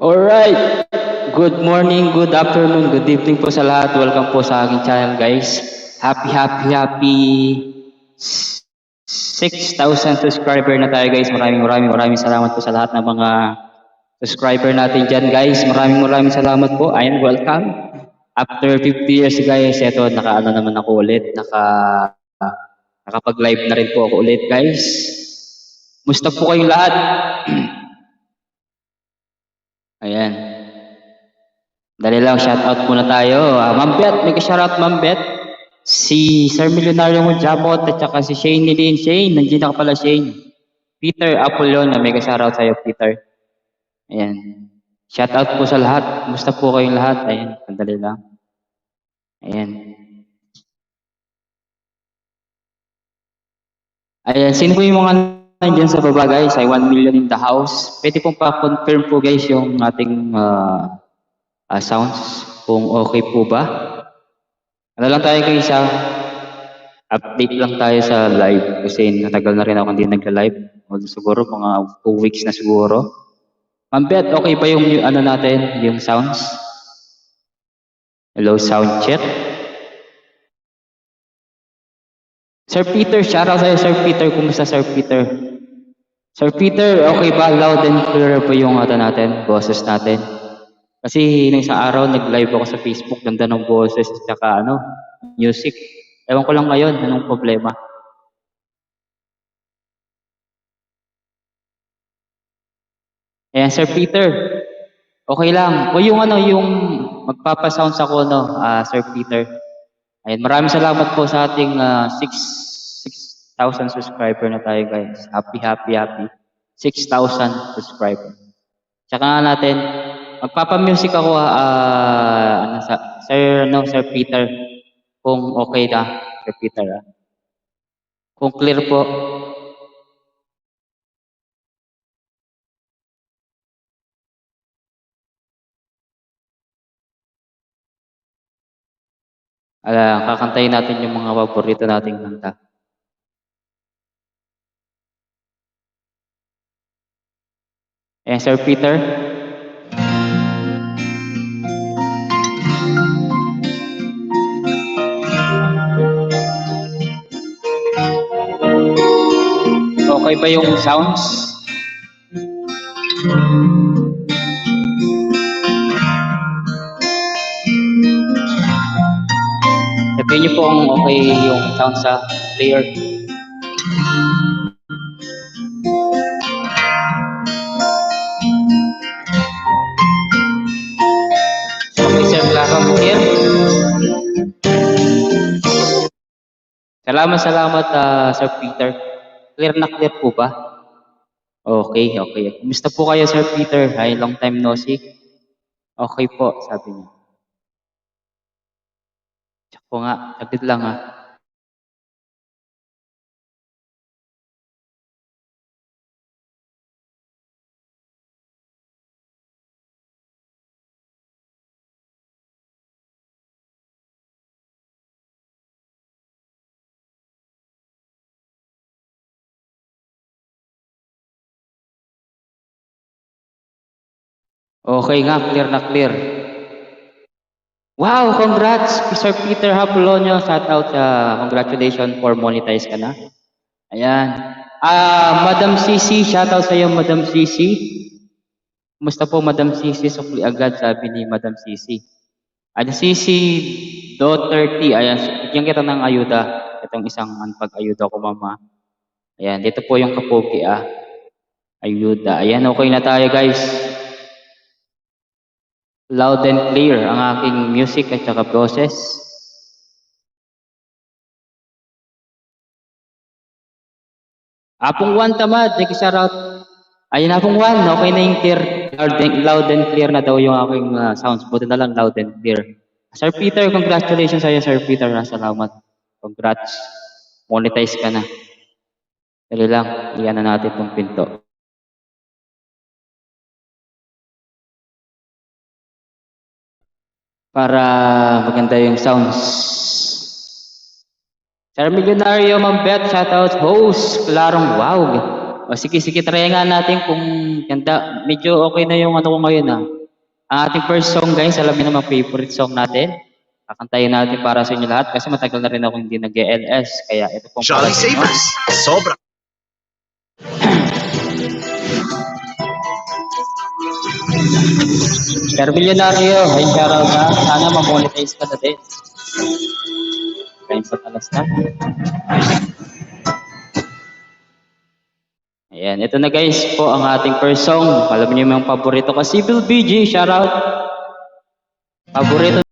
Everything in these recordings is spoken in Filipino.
Alright, good morning, good afternoon, good evening po sa lahat. Welcome po sa aking channel guys. Happy 6,000 subscriber na tayo guys. Maraming salamat po sa lahat ng mga subscriber natin dyan guys. Maraming salamat po. Ayan, welcome. After 50 years guys, eto nakaano naman ako ulit. Nakapag-live na rin po ako ulit guys. Musta po kayong lahat? Ayan. Dali lang, shoutout muna tayo. Ma'am Bet, may ka-shoutout Ma'am Bet. Si Sir Milyonaryo Mujabot at saka si Shane Nilin. Shane, nandiyan ka pala Shane. Peter Apollon, na may ka-shoutout sa'yo Peter. Ayan. Shoutout po sa lahat. Musta po kayong lahat? Ayan, sandali lang. Ayan. Ayan, sino po yung mga nandiyan sa baba guys? Ay 1 million in the house. Pwede pong pa-confirm po guys yung ating sounds kung okay po ba. Ano lang tayo guys update lang tayo sa live kasi natagal na rin ako hindi nagla-live. Siguro mga 2 weeks na siguro. Ma'am Bet, okay ba yung ano natin, yung sounds? Hello, sound check. Sir Peter, shoutout sa'yo Sir Peter. Kumusta Sir Peter? Sir Peter, okay ba? Loud and clear po yung natin, boses natin. Kasi nung isang araw, nag-live ako sa Facebook, ganda ng boses, tsaka music. Ewan ko lang ngayon, anong problema. Ayan, Sir Peter, okay lang. O yung yung magpapasounds ako, Sir Peter. Ayan, maraming salamat po sa ating 6,000 subscriber na tayo, guys. Happy. 6,000 subscriber. Tsaka nga natin, magpapa-music ako, Sir Peter, kung okay na, Sir Peter. Kung clear po. Kakantayin natin yung mga paborito nating kanta. Ayan, Sir Peter. Okay ba yung sounds? Sabihin niyo po kung okay yung sound sa player. Okay, Sir Clarong here. Salamat, Sir Peter. Clear na clear po ba? Okay. Kumusta po kayo, Sir Peter? Hi, long time no see. Okay po, sabi niya. Check po nga, saglit lang ha. Okay nga, clear na clear. Wow, congrats, Sir Peter Apolonio. Shout out congratulations for monetize ka na. Ayan. Madam Cici, shout out sa iyo, Madam Cici. Kumusta po, Madam Cici? Sukli agad, sabi ni Madam Cici. Cici, .30. Ayan, bigyan kita ng ayuda. Itong isang pag-ayuda ko, mama. Ayan, dito po yung kapogi, ayuda. Ayan, okay na tayo, guys. Loud and clear ang aking music at saka boses. Apong 1 tamad, nag-shoutout. Ayun, Apong 1, okay na yung clear. Loud and clear na daw yung aking sounds. Buti na lang loud and clear. Sir Peter, congratulations sa'yo, Sir Peter. Salamat. Congrats. Monetize ka na. Dali lang, iyan na natin itong pinto. Para maganda yung sounds. Sir Milyonaryo, Ma'am Bet, shoutout host, Clarong wow. O sige, sige, try nga natin kung ganda. Medyo okay na yung ano ko ngayon ah. Ang ating first song guys, alam niyo naman favorite song natin. Kakantayin natin para sa inyo lahat kasi matagal na rin ako hindi nag-LS. Kaya ito pong para Jolly sa inyo. Savers, sobra. Sir Milyonaryo, ay shoutout na. Sana ma-monetize ka na din. Kain sa talas na. Ayan, ito na guys po ang ating first song. Alam niyo yung paborito ko, Civil BG, shoutout. Paborito.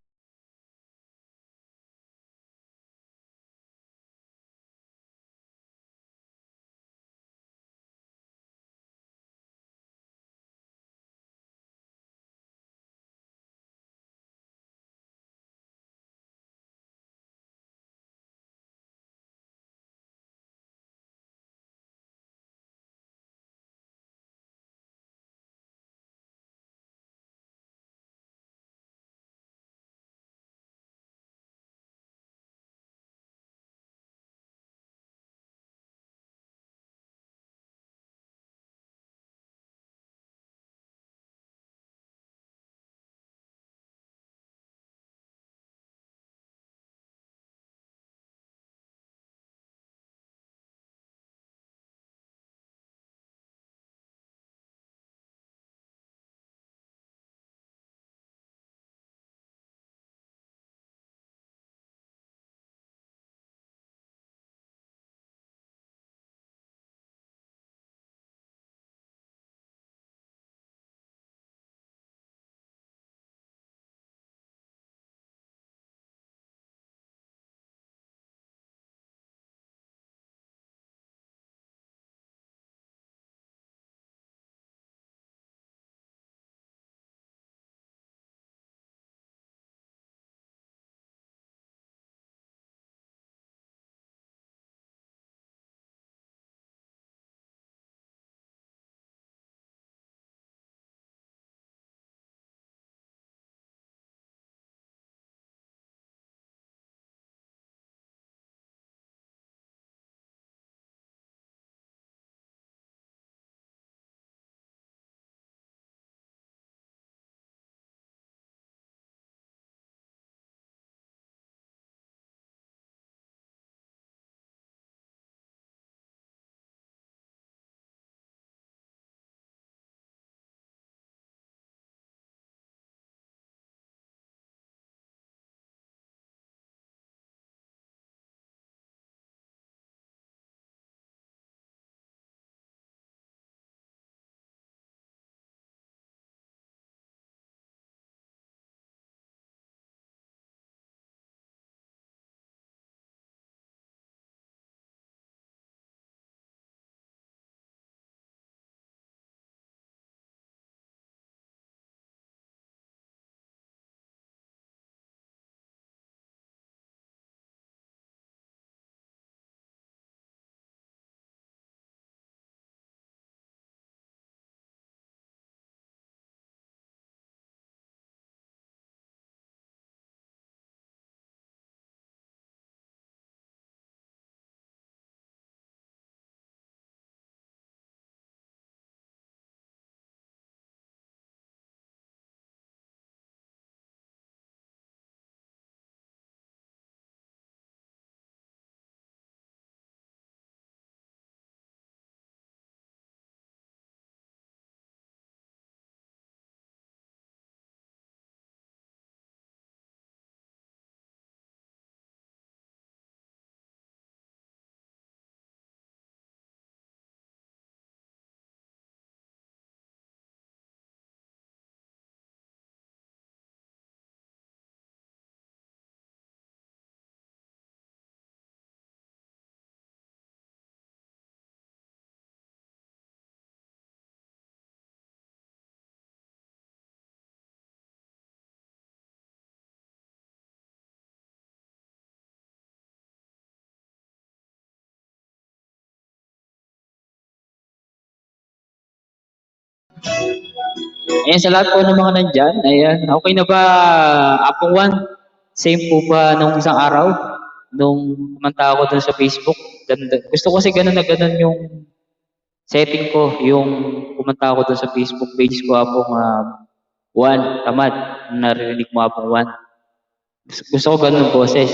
Ayan, sa lahat po ng mga nandyan, ayan, okay na ba, Apo Juan? Same po ba nung isang araw? Nung kumanta ako dun sa Facebook? Ganda. Gusto ko kasi ganun na ganun yung setting ko yung pumunta ako doon sa Facebook page ko apong Juan, tamad. Naririnig mo apong Juan. Gusto ko ganun boses.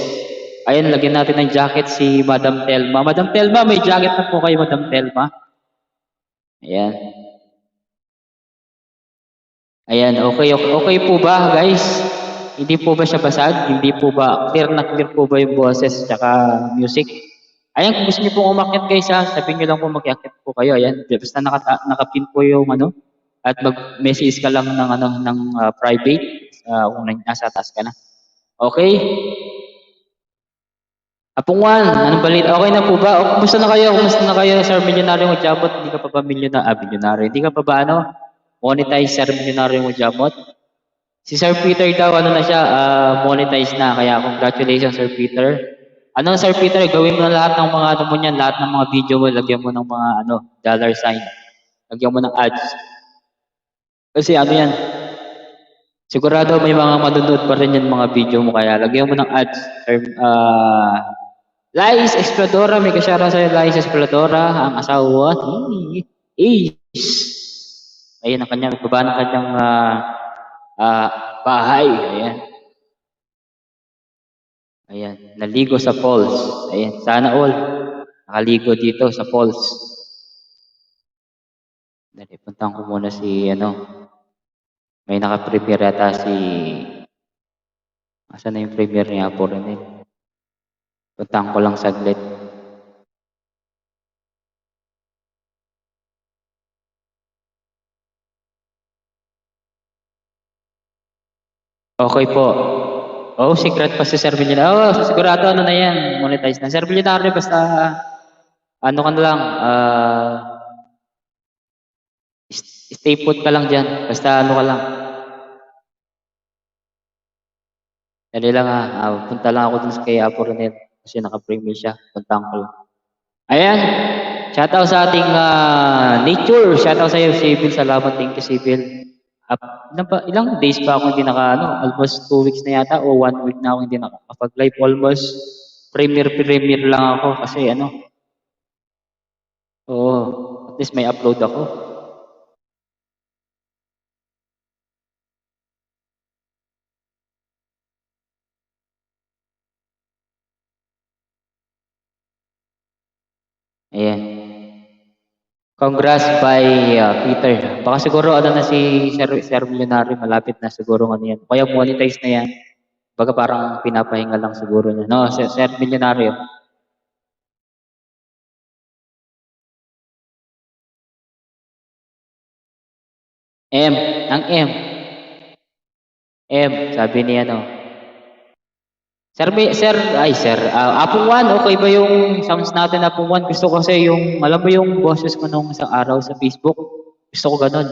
Ayan, lagyan natin ng jacket si Madam Telma. Madam Telma, may jacket na po kayo, Madam Telma. Ayan. Ayan, okay po ba, guys? Hindi po ba siya basag? Hindi po ba, clear na clear po ba yung boses tsaka music? Ayan, kung gusto niyo pong umakyat guys ha, sabihin niyo lang po mag-akyat po kayo. Ayan, basta nakapin po yung ano, at mag-message ka lang ng ano ng private kung nasa taas ka na. Okay? Apungan, anong balita? Okay na po ba? O, kumusta na kayo? Kumusta na kayo, Sir Milyonaryo Mujabot? Hindi ka pa ba milyonaryo? Hindi ka pa ba ano? Monetize, Sir Milyonaryo Mujabot? Si Sir Peter daw, ano na siya, monetize na. Kaya congratulations, Sir Peter. Ano, Sir Peter, gawin mo na lahat ng mga ano mo niyan, lahat ng mga video mo, lagyan mo ng mga ano, dollar sign. Lagyan mo ng ads. Kasi ano yan, sigurado may mga manunod pa rin yan mga video mo, kaya lagyan mo ng ads. Sir, Lais Exploradora, may kasyara sa'yo, Lais Exploradora, ang asawa ni Ace. Ayun ang kanyang, baba ng kanyang bahay. Ayan. Ayan, naligo sa falls. Ayan, sana all nakaligo dito sa falls. Dali, puntahan ko muna si, ano, may naka-prepare yata si, asan na yung premiere niya po rin eh. Puntahan ko lang saglit. Okay po. Oh, secret pa si Sir Milyonaryo. Oh, sigurado ano na yan, monetize na. Sir Milyonaryo, basta ano ka na lang, stay put ka lang dyan. Basta ano ka lang. Dali lang ha, punta lang ako dun sa kay Apo Ronel kasi naka-premiere siya. Puntahan ko lang. Ayan, shoutout sa ating nature. Shoutout sa iyo, Sibyl. Salamat, thank you, Sibyl. Ilang days pa ako hindi almost 2 weeks na yata o 1 week na ako hindi nakakapag-live. Almost premiere lang ako kasi at least may upload ako. Ayan. Congrats by Peter. Baka siguro ano na si Sir Milyonaryo, malapit na siguro ano yan. Kaya monetize na yan. Baga parang pinapahinga lang siguro niya. No, Sir Milyonaryo. M, ang M. M, sabi ni ano. Sir, Apong One, okay ba yung sounds natin Apong One? Gusto ko kasi yung, alam mo yung boses ko nung isang araw sa Facebook? Gusto ko ganun.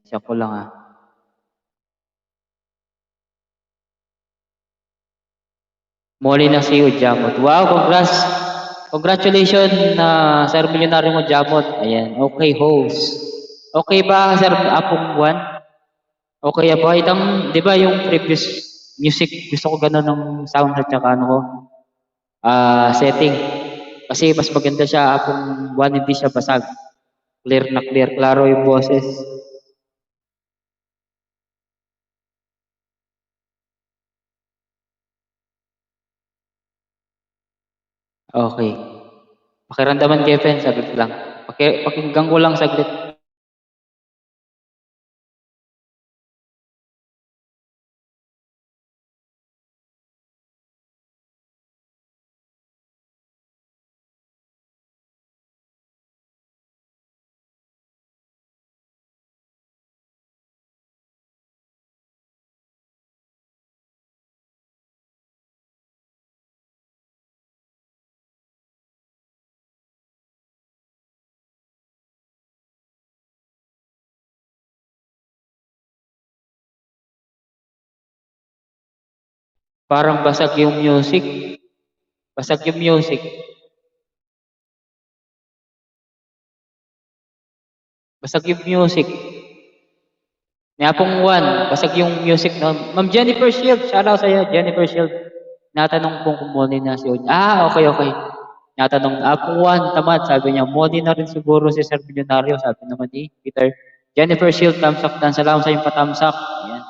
Check ko lang Muli na si Ujamot. Wow, congrats. Congratulations na Sir Milyonaryo mo Jamot. Ayan, okay host. Okay ba Sir Apong One? Okay ba? Di ba yung previous music, gusto ko ganun ng sound at saka ano ko, setting. Kasi mas maganda siya Apong One, hindi siya basag. Clear na clear, klaro yung boses. Okay. Pakiramdaman Kevin, saglit lang. Pakinggan ko lang saglit. Parang basag yung music. Basag yung music. Basag yung music. Ni Apong Juan, basag yung music no. Ma'am Jennifer Shield, shoutout sa'yo, Jennifer Shield. Natanong kung moni na si Unya. Okay, okay. Natanong, Apong Juan, tamad. Sabi niya, moni na rin siguro si Sir Milyonaryo. Sabi naman ni Peter. Jennifer Shield, tamsak dan. Salamat sa iyong patamsak. Ayan.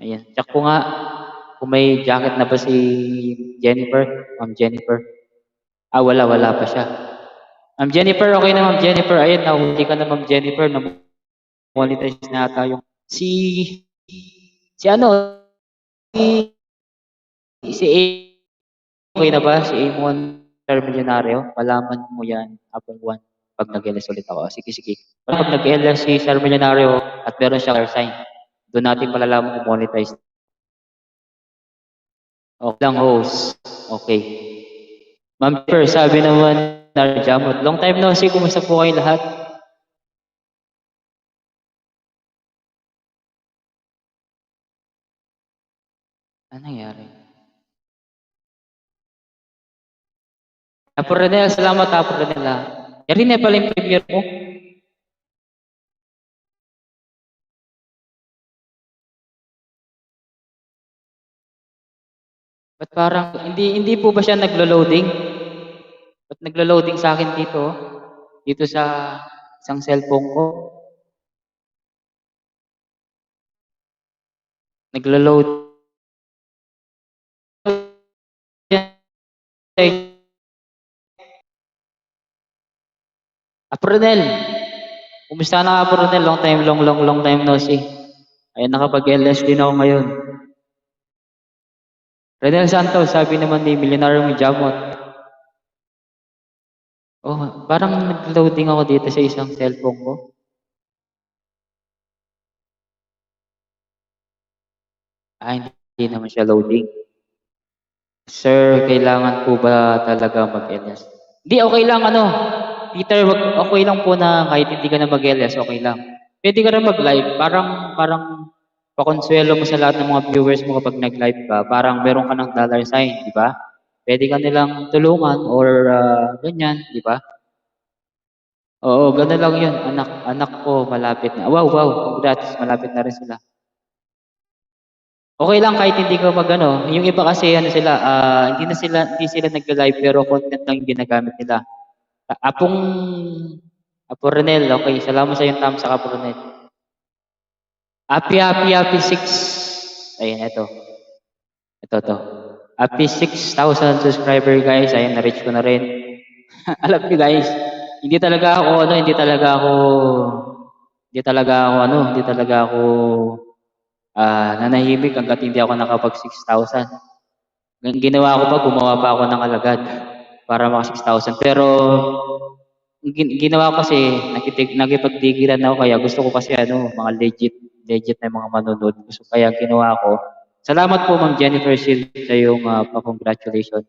Ayan. Check ko nga kung may jacket na ba si Jennifer. Ma'am Jennifer. Wala pa siya. Ma'am Jennifer, okay na Ma'am Jennifer. Ayan, nahuli ka na Ma'am Jennifer. Na-monetize na ata yung si ano, si A, okay na ba? Si Amon Sir Milyonaryo? Malaman mo yan, Apong Juan, pag nag-LS ulit ako. Sige, sige. Pag nag-LS si Sir Milyonaryo at meron siyang sign, doon natin malalaman kung monetize. Okay lang, host. Okay. Ma'am Per, sabi naman, Narjamot. Long time no see. Kumusta po kayo lahat? Ano nangyari? Apo Renel, salamat Apo Renel. Yari na pala yung premiere mo. Ba't parang, hindi po ba siya naglo-loading? Ba't naglo-loading sa akin dito? Dito sa isang cellphone ko. Naglo-load. Apo Renel, kumusta na Apo Renel? Long time no see. Ayun, nakapag-LS din ako ngayon. Renel Santos, sabi naman ni Milyonaryo Jamot. Oh, parang nag-loading ako dito sa isang cellphone ko. Hindi naman siya loading. Sir, kailangan po ba talaga mag-LS? Hindi, okay lang ano. Peter, okay lang po na kahit hindi ka na mag-LS, okay lang. Pwede ka rin mag-live. Parang pakonsuelo mo sa lahat ng mga viewers mo kapag nag-live ka. Parang meron ka ng dollar sign, di ba? Pwede ka nilang tulungan or ganyan, di ba? Oo, gano'n lang yun. Anak ko malapit na. Wow, congrats. Malapit na rin sila. Okay lang kahit hindi ka mag-ano. Yung iba kasi ano sila, hindi sila nagla-live pero content lang yung ginagamit nila. Apong Apo Renel, okay. Salamat sa iyong thumbs up, Apo Renel. Happy 6. Ayun, ito. Ito. Happy 6,000 subscriber guys. Ayun, na-reach ko na rin. Alam niyo guys, hindi talaga ako nanahimik hangga't hindi ako nakapag 6,000. Ginawa ko pa, gumawa pa ako ng alagad para maka 6,000. Pero ginawa ko kasi nakipagdigilan ako kaya gusto ko kasi mga legit na mga manonood. Kaya ginawa ko. Salamat po Ma'am Jennifer Shield sa yung pa-congratulations.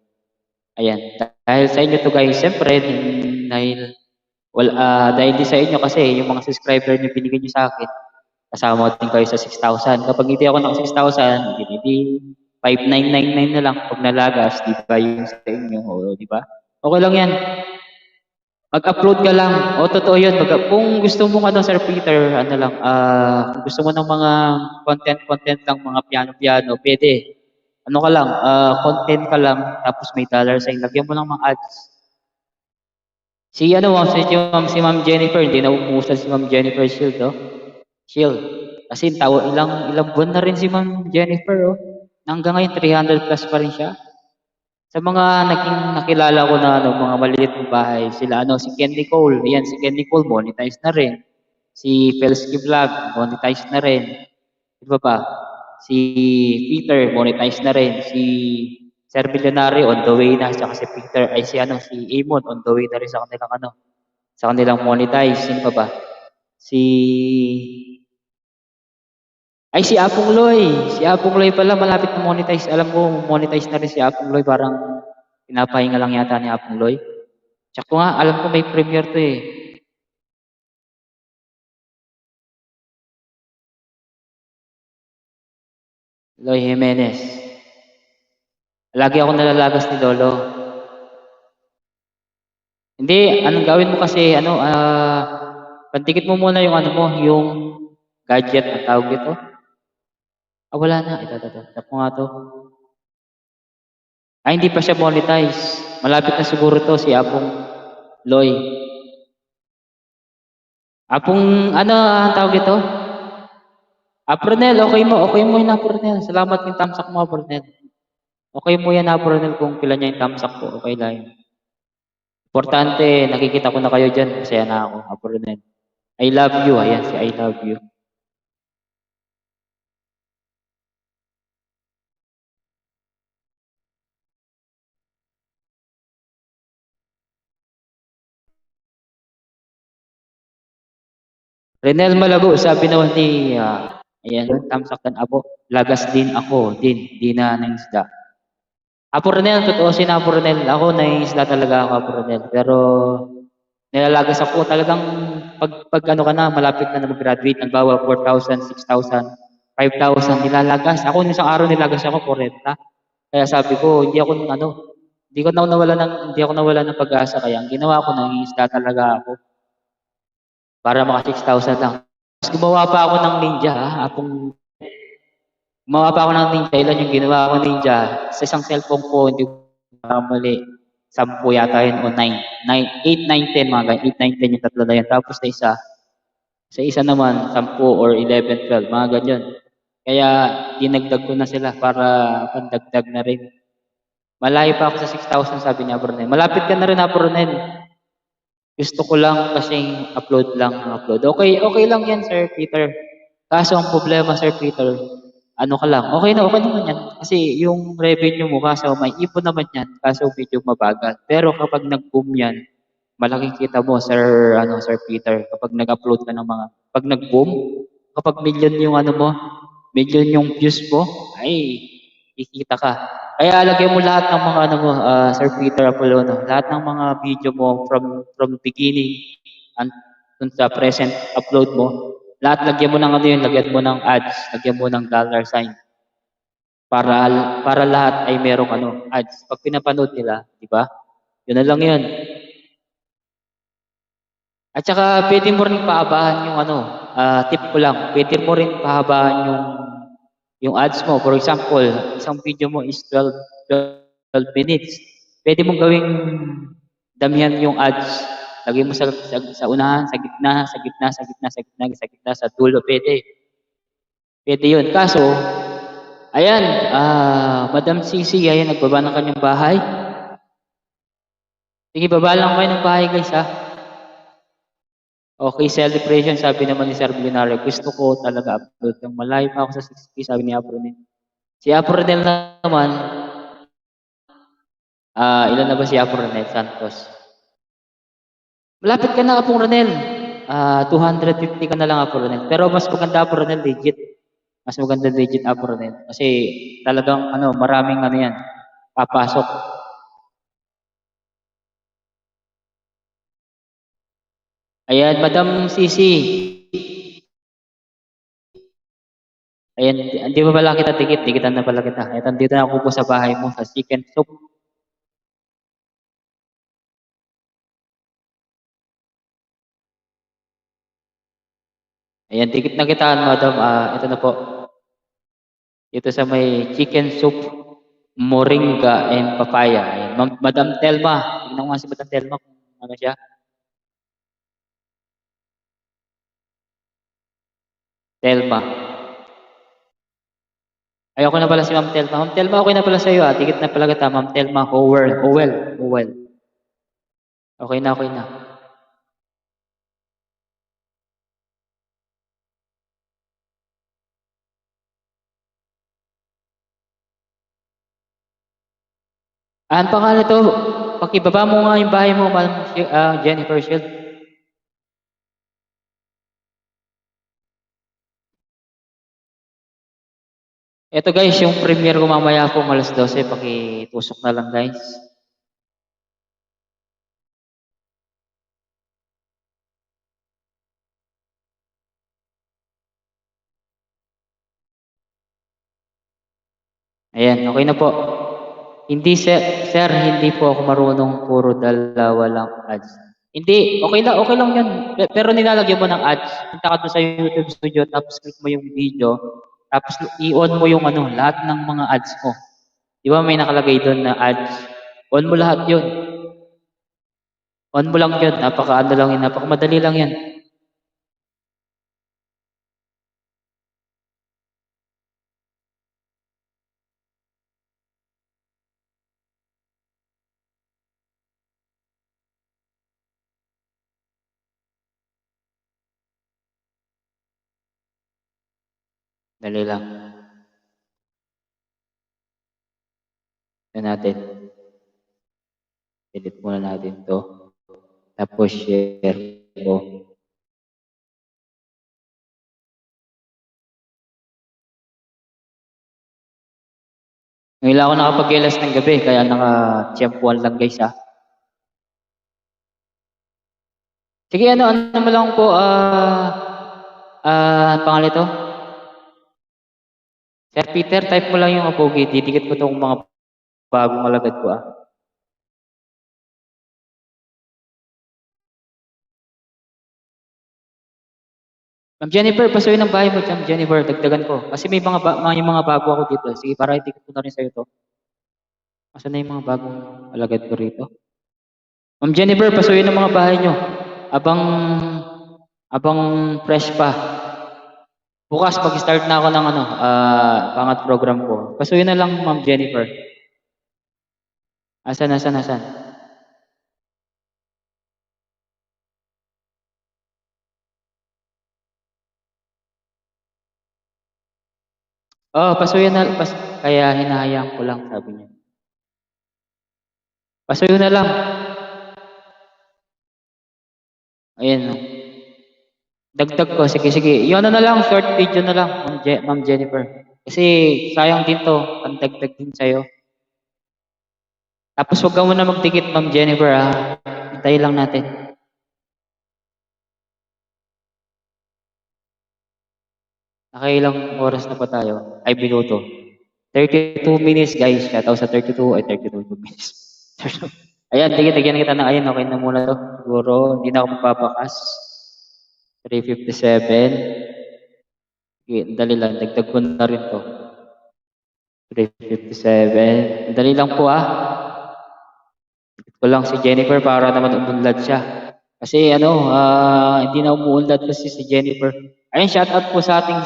Ayan. Dahil sa inyo to guys, siyempre, dahil di sa inyo kasi yung mga subscriber niyo binigay niyo sa akin, kasama din kayo sa 6,000. Kapag hindi ako naka 6,000, hindi 5,999 na lang pag nalagas, di ba yung sa inyo, o di ba? Okay lang yan. Mag-upload ka lang. O, totoo yun. Kung gusto mo Sir Peter, kung gusto mo ng mga content lang, mga piano-piano, pwede. Ano ka lang, content ka lang, tapos may dollar sign. Lagyan mo lang mga ads. Si Ma'am Jennifer, hindi na umuusad si Ma'am Jennifer Shield, oh. Shield. Kasi ilang buwan na rin si Ma'am Jennifer, oh. Hanggang ngayon, 300 plus pa rin siya. Sa mga nakilala ko na mga maliliit na bahay, si Ken Nicole, ayan, si Ken Nicole, monetize na rin. Si Felsky Vlog, monetize na rin. Di ba pa? Si Peter, monetize na rin. Si Sir Milyonaryo, on the way na. Saka si Peter, si Amon, on the way na rin sa kanilang monetize. Sino pa ba? Si Apong Loy. Si Apong Loy pala, malapit na monetize. Alam ko, monetize na rin si Apong Loy. Parang pinapahinga lang yata ni Apong Loy. Tsaka nga, alam ko may premiere to eh. Loy Jimenez. Lagi ako nalalagas ni Lolo. Hindi, anong gawin mo kasi, pandikit mo muna yung gadget ang tawag dito. Wala na. Ito. Tap mo nga to. Hindi pa siya monetize. Malapit na siguro to si Apong Loy. Apong, ano ang tawag dito? Apronel, okay mo yun, Apronel. Salamat yung tamsak mo, Apronel. Okay mo yan, Apronel, kung pila niya yung tamsak ko. Okay lang yun. Importante, nakikita ko na kayo dyan. Masaya na ako, Apronel. I love you. Ayan, si I love you. Renel Malago, sabi naman ni, ayan, tamsak kan abo. Lagas din ako, di na ng isda. Apo Renel, totoo si Apo Renel. Ako, naiisla talaga ako, Apo Renel. Pero, nilalagas ako talagang pag ano ka na, malapit na mag-graduate, nagbawa 4,000, 6,000, 5,000, nilalagas. Ako, nung isang araw nilagas ako, 40. Kaya sabi ko, hindi ako nawala ng pag-asa. Kaya ang ginawa ko, nangingisda talaga ako para maka 6,000 lang. Tapos gumawa pa ako ng ninja, gumawa pa ako ng ninja. Ilan yung ginawa ko ninja? Sa isang cellphone ko, hindi ko mali. 10 yata yun o 9. 8, 9, 10 mga ganyan. 8, 9, 10 yung tatlo na yun. Tapos sa isa naman, 10 or 11, 12, mga ganyan. Kaya dinagdag ko na sila para pandagdag na rin. Malayo pa ako sa 6,000 sabi ni Abronel. Malapit ka na rin Abronel. Gusto ko lang kasing upload lang ang upload. Okay lang yan Sir Peter. Kaso ang problema Sir Peter, ano ka lang, okay naman yan. Kasi yung revenue mo, kaso may ipon naman yan, kaso medyo mabagal. Pero kapag nag-boom yan, malaking kita mo, Sir Peter, kapag nag-upload ka ng pag nag-boom, kapag million yung ano mo, million yung views mo, ay, kikita ka. Kaya lagyan mo lahat ng mga ano mo, Sir Peter Apollono, lahat ng mga video mo from beginning and sa present upload mo, lahat lagyan mo ng ano yun, lagyan mo ng ads, lagyan mo ng dollar sign para lahat ay merong ano, ads. Pag pinapanood nila, di ba? Yun na lang yun. At saka pwede mo rin paabahan yung ano, tip ko lang, pwede mo rin pahabaan yung ads mo. For example, isang video mo is 12 minutes. Pwede mong gawing damihan yung ads. Lagay mo sa unahan, sa gitna, sa gitna, sa gitna, sa gitna, sa gitna, sa dulo. Pwede. Pwede yun. Kaso, ayan, Madam Cici, ayan, nagbaba ng kanyang bahay. Sige, baba lang kayo ng bahay, guys, ha? Okay, celebration, sabi naman ni Sir Billionaire. Gusto ko talaga upload. Yung malayo pa ako sa 6K, sabi ni Apronel. Si Apronel naman, ilan na ba si Apronel Santos? Malapit ka na, Apong Ronel. 250 ka na lang, Apo Ronel. Pero mas maganda, Apo Ronel, legit. Mas maganda legit, Apo Ronel. Kasi talagang, maraming ano yan, papasok. Ayan, Madam Sisi. Ayan, hindi ba pala kita tikit? Tikitan na pala kita. Ayan, dito na ako po sa bahay mo, sa chicken soup. Ayan, tikit na kita, Madam. Ito na po. Ito sa may chicken soup, moringa, and papaya. Ayan, Madam Telma. Tingnan ko nga si Madam Telma kung ano siya. Telma. Ayoko na pala si Ma'am Telma. Ma'am Telma, okay na pala sa'yo. Tikit na pala kita, Ma'am Telma. Howell. Okay na. Ang pangalan ito, pakibaba mo nga yung bahay mo, Ma'am Jennifer Shield. Ito guys, yung premiere ko mamaya po alas 12, pakitusok na lang guys. Ayan, okay na po. Hindi sir, hindi po ako marunong puro dalawa lang ads. Hindi, okay lang yun. Pero nilalagyan mo ng ads. Punta ka doon sa YouTube Studio, tapos click mo yung video, tapos i-on mo yung ano, lahat ng mga ads mo. Di ba may nakalagay doon na ads? On mo lahat yun. On mo lang yun. Napaka ano lang yun. Napaka madali lang yan. Dali lang. Yan natin. Edit muna natin to. Tapos share ko. Ngayon lang ako nakapag-elas ng gabi, kaya naka-tiyempuan lang guys ha. Sige, ano mo lang po, pangalan ito? Sir Peter, type mo lang yung apogi. Didikit ko itong mga bagong alagad ko ah. Ma'am Jennifer, pasuyin ang bahay mo, Ma'am Jennifer, dagdagan ko. Kasi may mga bago ako dito. Sige, para idikit ko na rin sa'yo to. Asan na yung mga bagong alagad ko rito? Ma'am Jennifer, pasuyin ang mga bahay nyo. Abang, abang fresh pa. Bukas, mag-start na ako ng pangat program ko. Pasuyin na lang, Ma'am Jennifer. Asan? Oh, pasuyin na, kaya hinahayaan ko lang, sabi niya. Pasuyin na lang. Ayan. Dagdag ko, sige. Yung ano na lang, short video na lang, Ma'am Jennifer. Kasi sayang din to, pandagdag din sa'yo. Tapos huwag ka muna magdikit, Ma'am Jennifer ha. Hintayin lang natin. Nakailang oras na pa tayo? Ay, minuto. 32 minutes guys. Shoutout sa 32 ay 32 minutes. Ayan, tigyan kita na. Ayan, okay na muna to. Siguro, hindi na ako magpapakas. 3:57. Sige, dali lang. Dagdag ko na rin to. 3:57. Dali lang po ah. Ito lang si Jennifer para naman umunlad siya. Kasi hindi na umuunlad kasi si Jennifer. Ayun, shoutout po sa ating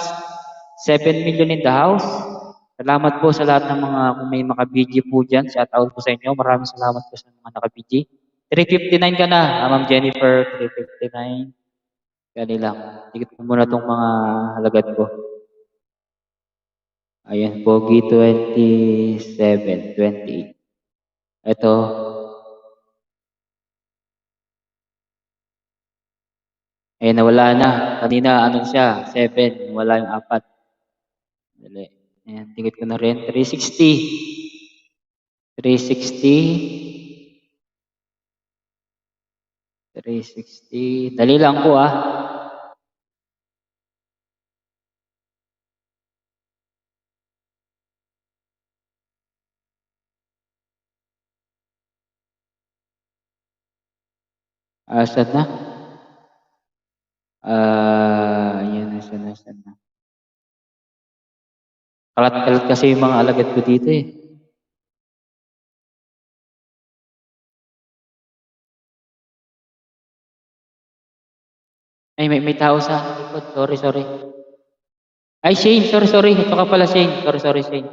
7 million in the house. Salamat po sa lahat ng mga kung may maka-BG po dyan. Shoutout po sa inyo. Maraming salamat po sa mga naka-BG. 3:59 ka na, Ma'am Jennifer. 3:59. Kaya lang. Tigit ko muna itong mga halagad ko. Ayan, Pogi 27, 28. Ito, nawala na. Kanina, siya, 7. Wala yung 4. Dali. Ayan, tingit ko na rin. 360. 360. 360. Dali lang po ah. Saan na? Ayan na, saan na. Kalat-kalat kasi yung mga alagad ko dito eh. Ay, may tao sa likod. Sorry. Ay, Shane. Sorry. Ito ka pala, Shane. Sorry, Shane.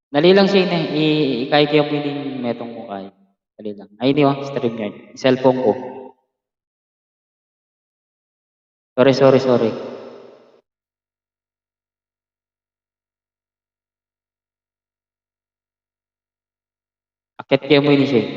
Dali lang, Shane eh. Ikay mo yung metong mukha. Dali lang. Ay, hindi oh. Stream yan. Cellphone ko. Sorry. Akit kayo mo yun, Shane.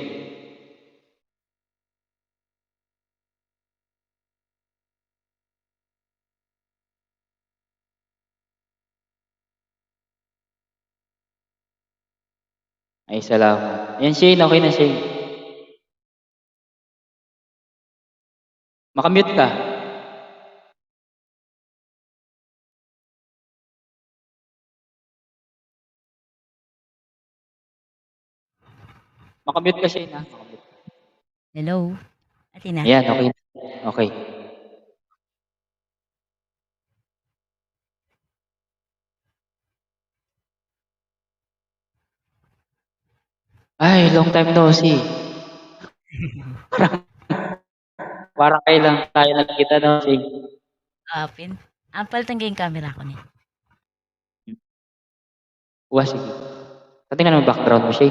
Ay, salamat. Ayan, Shane. Okay na, Shane. Makamute ka. Makamute ka, Shane ha. Makamute. Hello? Atin na. Ayan, okay. Okay. Ay, long time no see. Parang kailan tayo nagkita no see. Palitan ko yung camera ko niya. Wah, sige. Tingnan mo background mo, Shay.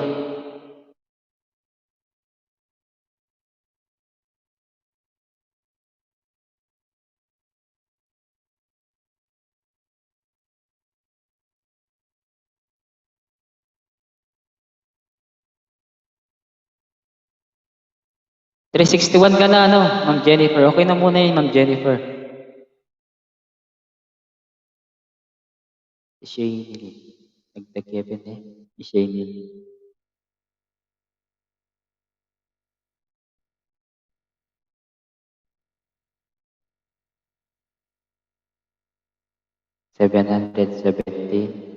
₱361 ka na, ano, Ma'am Jennifer. Okay na muna yun, Ma'am Jennifer. Si Shane, nagtag-Kevin eh. Si Shane. $717.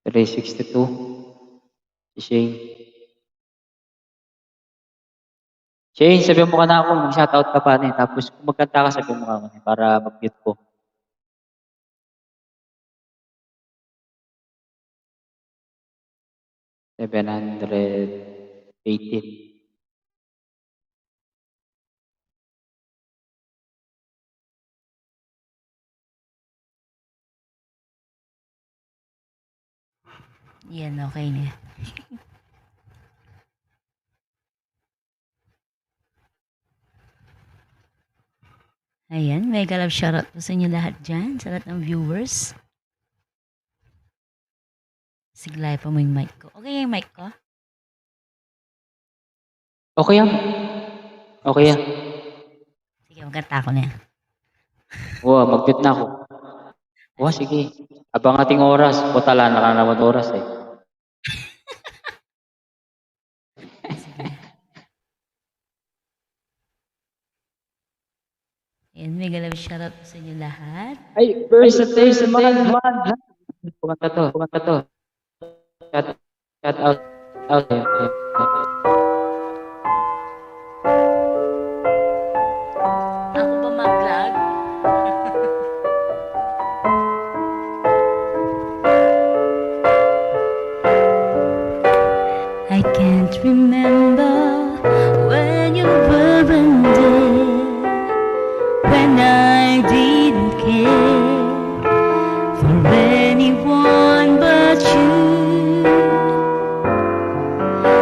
$362. Si Shane. Shane, sabihan mo ka na ako. Mag-shoutout ka pa eh. Tapos kung magkanta ka, sabihan mo ka ako para mag-mute ko. $718. Yan, okay na. Ayan, mega love shoutout po sa inyo lahat dyan, sa lahat ng viewers. Siglay pa mo yung mic ko. Okay yung mic ko? Okay yan. Okay yan. Sige, magkanta ako na yan. Oo, mag-mute na ako. Oo, sige. Abang ating oras. Putala, nakanaman oras eh. Ayan, mega love shoutout po sa inyo lahat. Ay, first man. Kumanta to. Shout out. Ako ba mag-vlog? I can't remember when you weren't there, when I didn't care for anyone but you.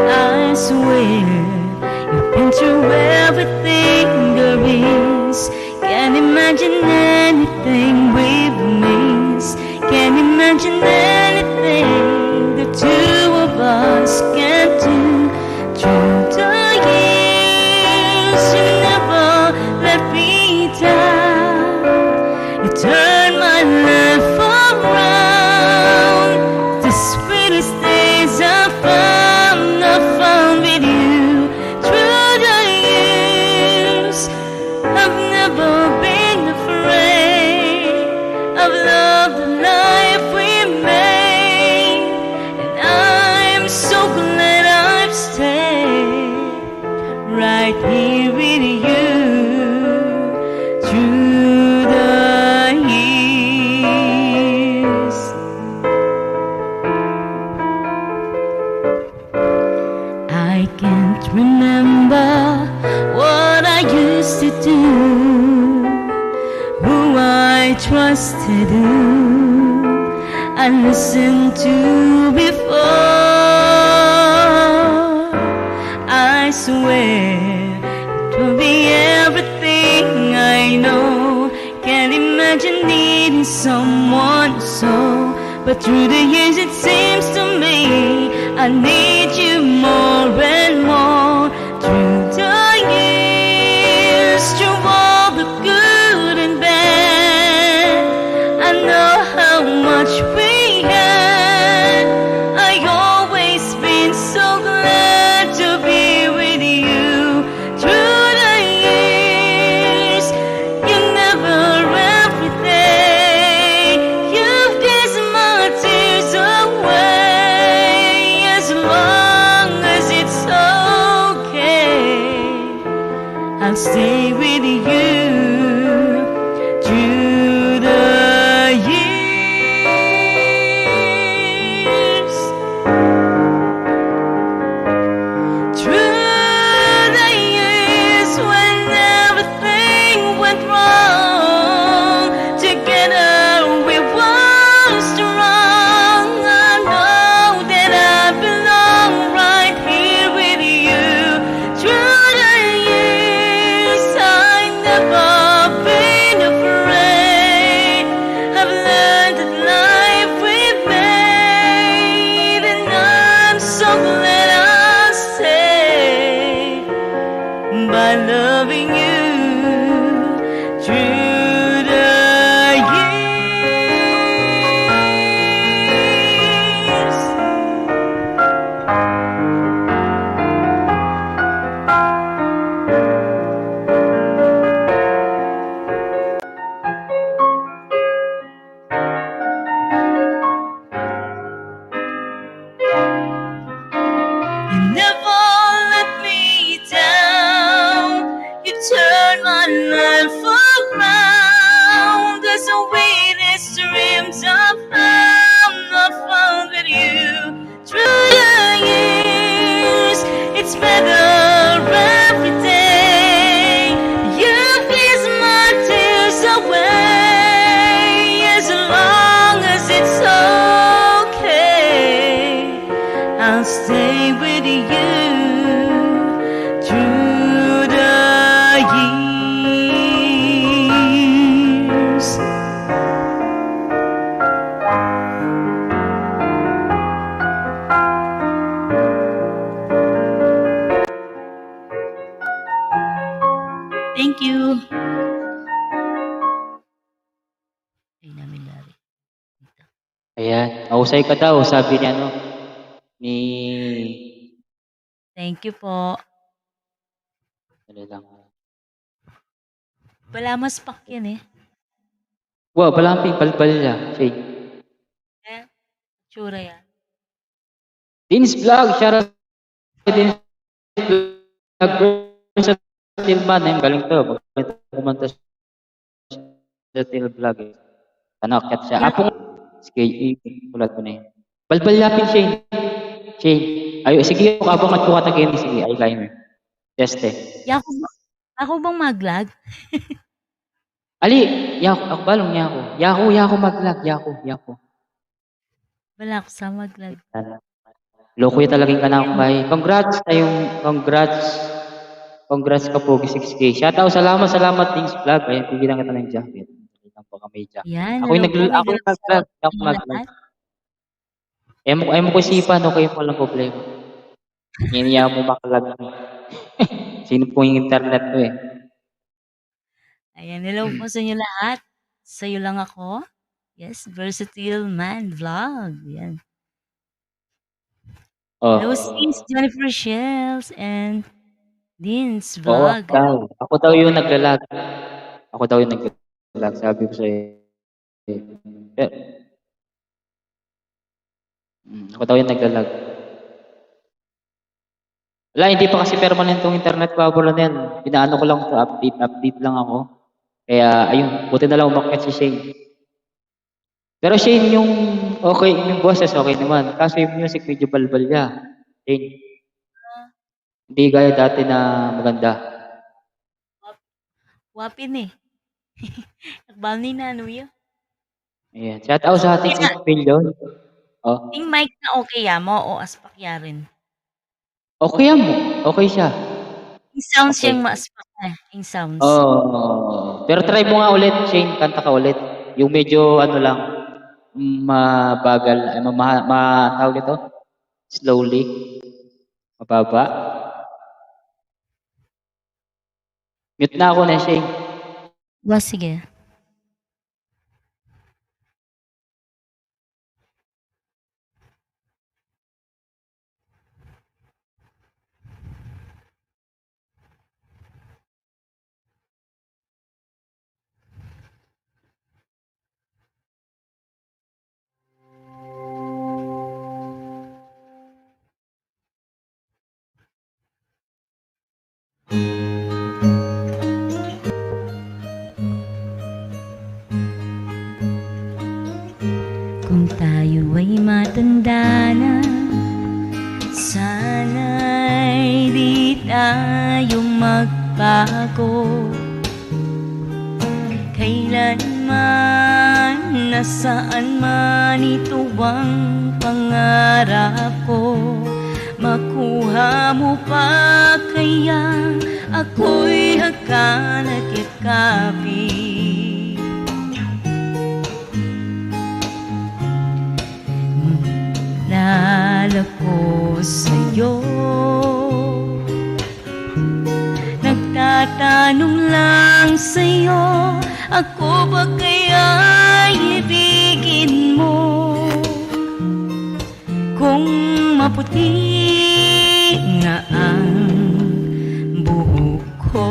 I swear you've been through everything there is. Can't imagine anything we've missed. Can't imagine anything the two of us can do. Through the years, you never let me down. You turned my life around. The sweetest days I found with you. Through the years, I've never been afraid. I've loved the life we made, and I'm so glad I've stayed right here with you through the years. I can't remember what I used to do, who I trusted, who I listened to before. I swear it will be everything I know. Can't imagine needing someone so, but through the years it seems to me I need you more and more. Through the years, through all stay with you through the years. Through the years when everything went wrong, together we were strong. I know that I belong right here with you. Through the years, I never been afraid. I've learned that life we've made, and I'm so glad I stay by loving you through the years. You never let me down. You turn my life around. The sweetest dreams I've found with you. Through the years, it's better every day. You kiss my tears away. As long as it's okay, I'll stay with you through the years. Thank you. Ay, namin lari. Ayan. Mahusay ka daw, sabi ni ano, ni... Thank you po. Ano lang. Wala mas pak yan eh. Wow, palamping, palpal niya. Shane. Eh, tsura yan. Dean's Vlog, shoutout kay Dean's Vlog. Versatile man, eh, galing to. Magaling kumanta sa Versatile Vlog. Eh. Tanakyat siya. Yeah. Apong, sige, ulat ko na yun. Balbal yapin, Shane. Shane. Ay, sige, abang at kukat again. Sige, ay, climber. Teste. Ako bang maglag? Ali, yako, ako balong yako. Yako maglag, yako. Wala ako sa maglag. Loko yung talagang kanang bay. Congrats ka po, 6K. Shoutout, salamat Things Vlog. Ayun, pigilan kita ng jacket. Lang po kami jacket. Yan, Ako yung hello po, nag-vlog, ako mag-vlog. Ay mo ko sipan, okay mo lang problema. Yan mo makalag. Sino po yung internet ko eh. Ayan, hello po sa inyo lahat. Sa'yo lang ako. Yes, Versatile Man Vlog. Yan. Oh. Hello, sis Jennifer Shells and Dean's Oo, Vlog. ako daw yung naglalag. Sabi ko sa'yo. Ako daw yung naglalag. Wala, hindi pa kasi permanent tong internet ko, Colonel. Pinaano ko lang to, update lang ako. Kaya, ayun, buti na lang umakyat si Shane. Pero Shane, yung okay, yung boses okay naman. Kaso yung music medyo balbal niya. Shane. Hindi gaya dati na maganda. Wapin eh. Nagbal na ano yun. Ayan. Shout out sa ating 8 million. Oh. Yung mic na okay mo o aspakya rin? Okay mo. Okay siya. Yung sounds Okay. yung maaspak na. Yung sounds. Oh. Pero try mo nga ulit, Shane. Kanta ka ulit. Yung medyo ano lang, mabagal, tawag ito? Slowly. Mababa. Mute na ako na, Shane. Sige. tayo magbago. Kailanman, nasaan man ito ang pangarap ko. Makuha mo pa kaya ako'y hagkan at yakapin. Naalala ko sa'yo, nagtatanong lang sa'yo, ako ba kaya ibigin mo? Kung maputi na ang buhok ko,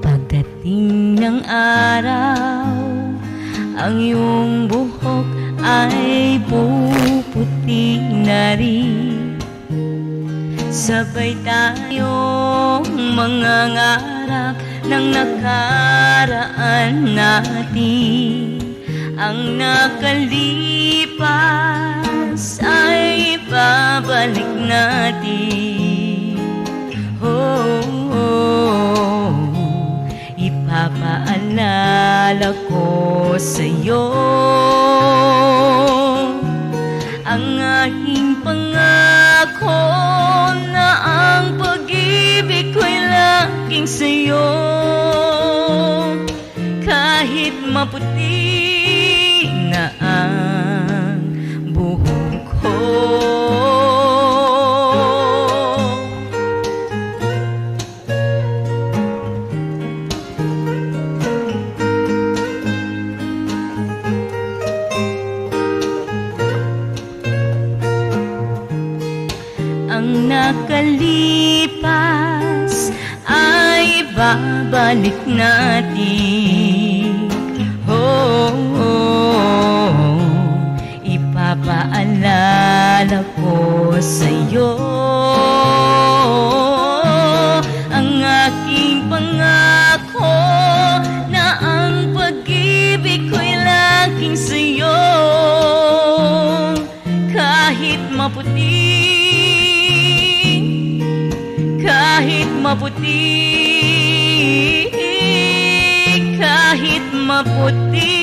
pagdating ng araw, ang iyong buhok ay puputi na rin. Sabay tayong mangangarap ng nakaraan natin. Ang nakalipas ay babalik natin. Ipapaalala ko sa'yo ang aking pangako na ang pag-ibig ko'y laging sa'yo. Kahit maputi na ang buhok ko. Ang nakalipas ay babalik natin. Ipapaalala ko sa'yo ang aking pangako na ang pag-ibig ko'y laging sa'yo. Kahit maputi, kahit maputi, kahit maputi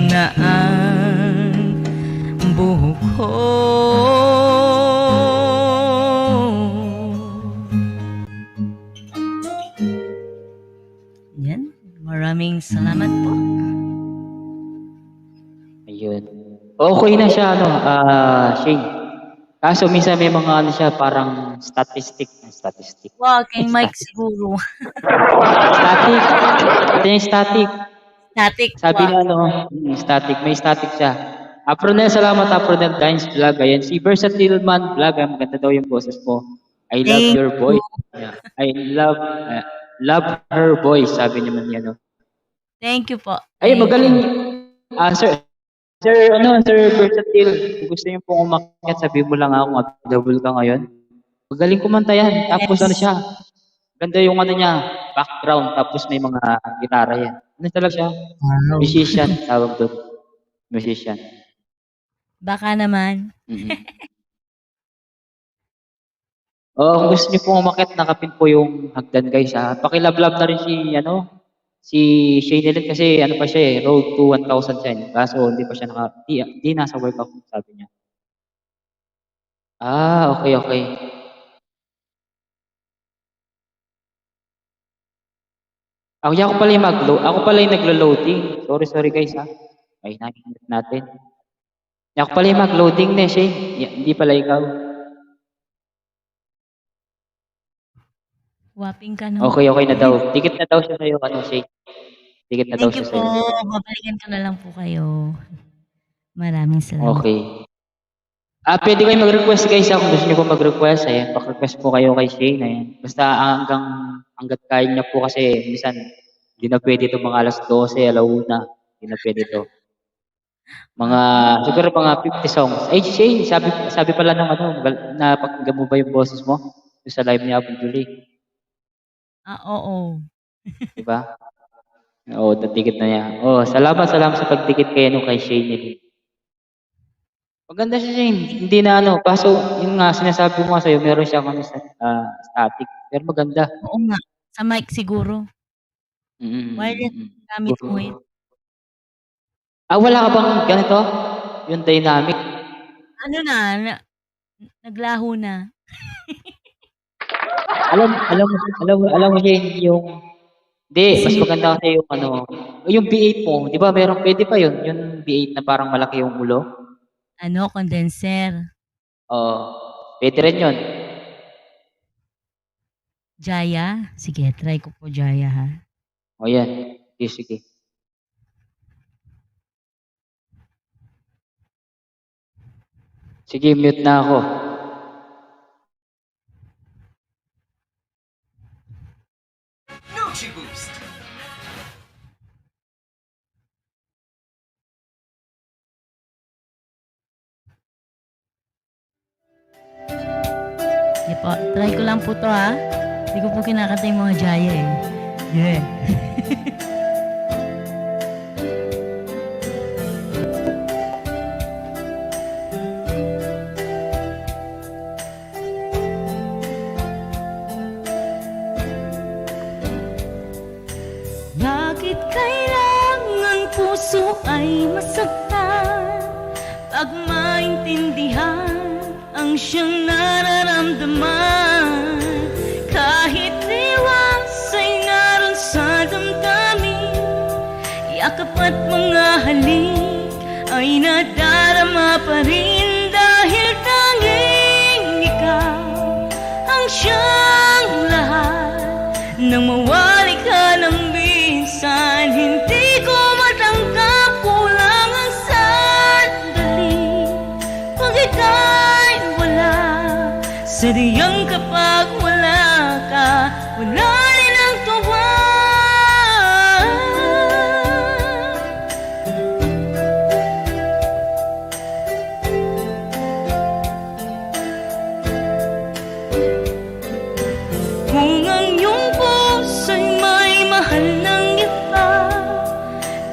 na ang buhok ko. Yan, maraming salamat po. Ayun. Okay na siya, Shane. Kaso minsan may mga ano siya, parang statistic. Wow, kay Mike siguro. Static. Ito yung static. Static. Sabi Wow. na static. May static siya. Apronel, salamat Apronel Dines Vlog. Ayan, si Versatile Man Vlog. Maganda daw yung boses mo. I love Thank your voice. Yeah. I love her voice. Sabi naman niya, Thank you po. Ay, magaling. Sir Versatile, kung gusto niyo pong umakyat, sabi mo lang ako, available ka ngayon. Magaling kumanta yan. Tapos ano siya, ganda yung ano niya, background, tapos may mga gitara yan. Ano talaga siya? Wow. Musician, tawag doon. Musician. Baka naman. Kung gusto niyo pong umakyat, nakapin po yung hagdan guys ha. Pakilablab na rin si Shane kasi ano pa siya road to 1,000 siya. Kaso hindi pa siya di nasa workout sabi niya. Okay. Ako pala yung naglo-loading. Sorry guys ha. Ay, nakikinig natin. Ako pala yung mag-loading na Shane. Hindi pala ikaw. Waping ka no. Okay na daw. Dikit na daw siya sa'yo, Shane. Dikit na daw Thank you siya po. sa'yo. Babalikan ko na lang po kayo. Maraming salamat. Okay. Pwede kayo mag-request guys kung gusto niyo po mag-request. Ayan, pak-request po kayo kay Shane. Ayan. Basta hanggat kaya niya po kasi minsan hindi na pwede ito mga alas 12, alauna. Hindi na pwede ito. Siguro mga 50 songs. Ay, Shane, sabi pala ng napakinggan mo ba yung boses mo? Yung sa live ni Apple Julie. Oo. Diba? Oo, natikit na niya. Salamat sa pagtikit kay Shane. Maganda siya, Shane. Hindi na ano, kaso yung nga sinasabi ko nga sa'yo, meron siyang ano, static. Pero maganda. Oo nga, sa mic siguro. Wireless gamit mo ngayon. Siguro. Wala ka bang ganito? Yung dynamic? Ano na, naglaho na. Alam mo, Shane, yung hindi, mas maganda kasi yung ano, yung V8 mo, di ba meron, pwede pa yun, yung V8 na parang malaki yung ulo. Ano, condenser. Oo, pwede rin yun. Jaya? Sige, try ko po Jaya ha. O yan, sige. Sige, mute na ako. NutriBoost. Sige po, try ko lang po to ha. Hindi ko po kinakanta yung mga Jaya eh. Yeah. Bakit kailangan puso ay masaktan pag maintindihan ang siyang nararamdaman? Kahit iwas ay naroon sa damdamin, yakap at mga halik ay nadarama pa rin dahil tanging ikaw ang siyang lahat. Nang mawali ka ng minsan, hindi ko matanggap, kulang ang sandali pag ika'y wala. Sadyang kapag wala ka, wala rin ang tuwa. Kung ang iyong puso'y may mahal ng iba,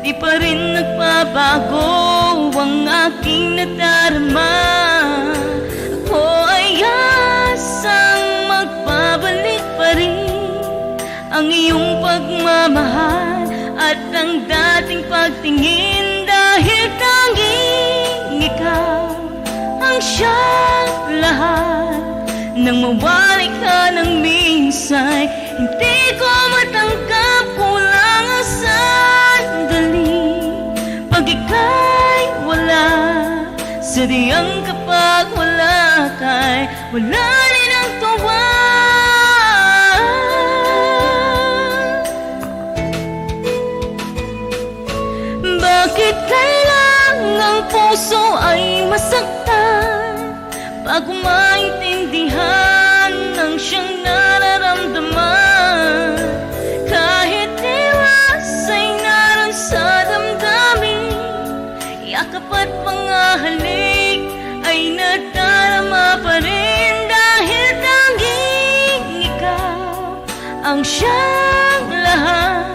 di pa rin nagbabago ang aking nadarama. Ako ay asang magbabalik pa rin ang iyong pagmamahal at ang dating pagtingin, dahil tanging ikaw ang siyang lahat. Nang mawali ka ng minsan, hindi ko matanggap, kulang ang sandali pag ika'y wala. Sadyang kapag wala ka'y wala rin ang tuwa. Bakit kailangang puso ay masaktan pag maintindihan ang siyang nararamdaman? Kahit iwas ay naroon sa damdamin, yakap at mga halik ay nadarama pa rin dahil tanging ikaw ang siyang lahat.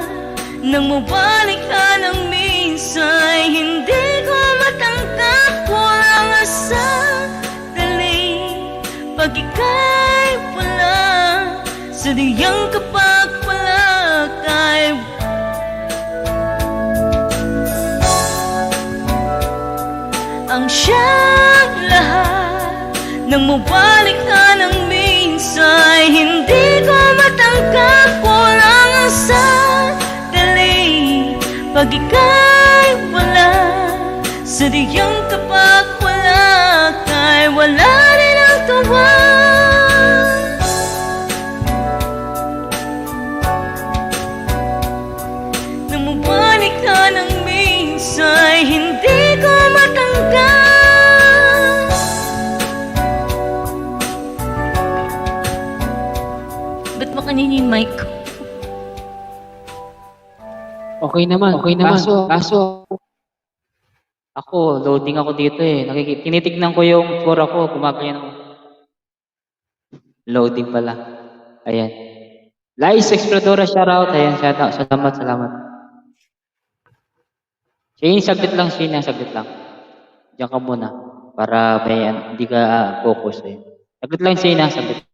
Nang mabalik ka ng minsan, hindi ko matanggap, kulang ang sandali pag ika'y wala. Sadyang kapag wala ka'y ang siyang lahat. Nang mabalik ka ng minsan, hindi ko matanggap, kulang ang sandali pag ika'y wala. Sadyang kapag wala ka'y wala rin ang tuwa. Nang mabalik ka ng minsan, hindi ko matanggap. Ba't ba kanina yung mic ko? Okay naman. Kaso, ako, loading ako dito eh. Tinitignan ko yung score ako, gumagaya ng loading pala. Ayan. Lies Exploradora, shoutout. Ayan, shoutout. Salamat. Shane, saglit lang. Diyan ka muna. Para may hindi ka focus eh. Saglit lang siya na, saglit.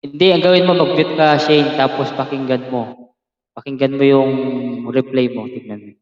Hindi, ang gawin mo, mag-mute ka, Shane, tapos pakinggan mo. Pakinggan mo yung replay mo, tignan mo.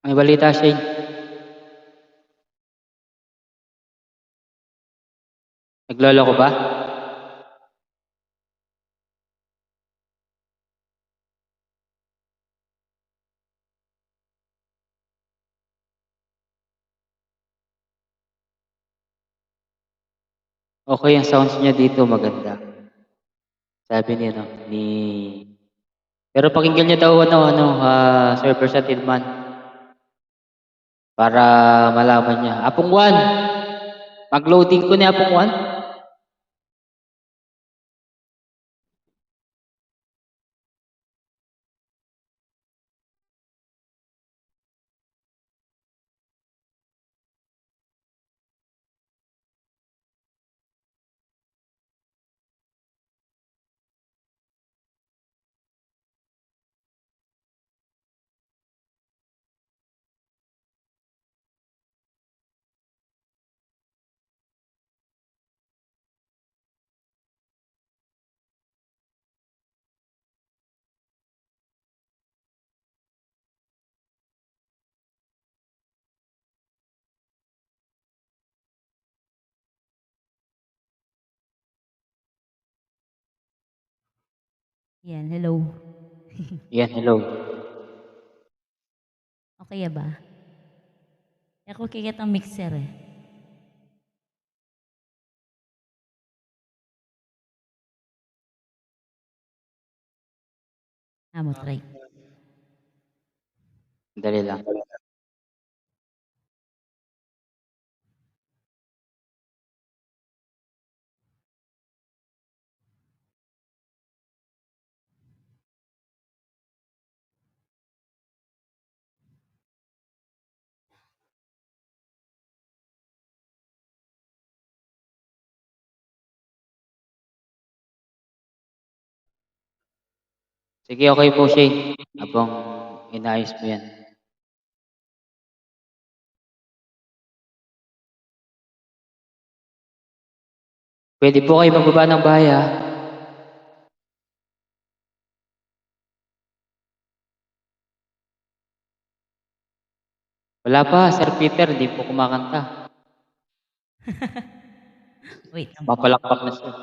May balita, Shane. Naglolo ko ba? Okay, ang sounds niya dito maganda. Sabi niya, no, ni... Pero pakinggan niya daw, Sir Versatile Man. Para malaman niya. Apong Juan, mag-loading ko ni Apong Juan. Yan, hello. Yan, hello. Okay ba? Ako kikit ang mixer eh. Amo, try. Dali lang. Sige, okay po, Shane. Habang inaayos mo yan. Pwede po kayo magbaba ng bahay, ha? Wala pa, Sir Peter, hindi po kumakanta. Wait. Mapalakpak na siya.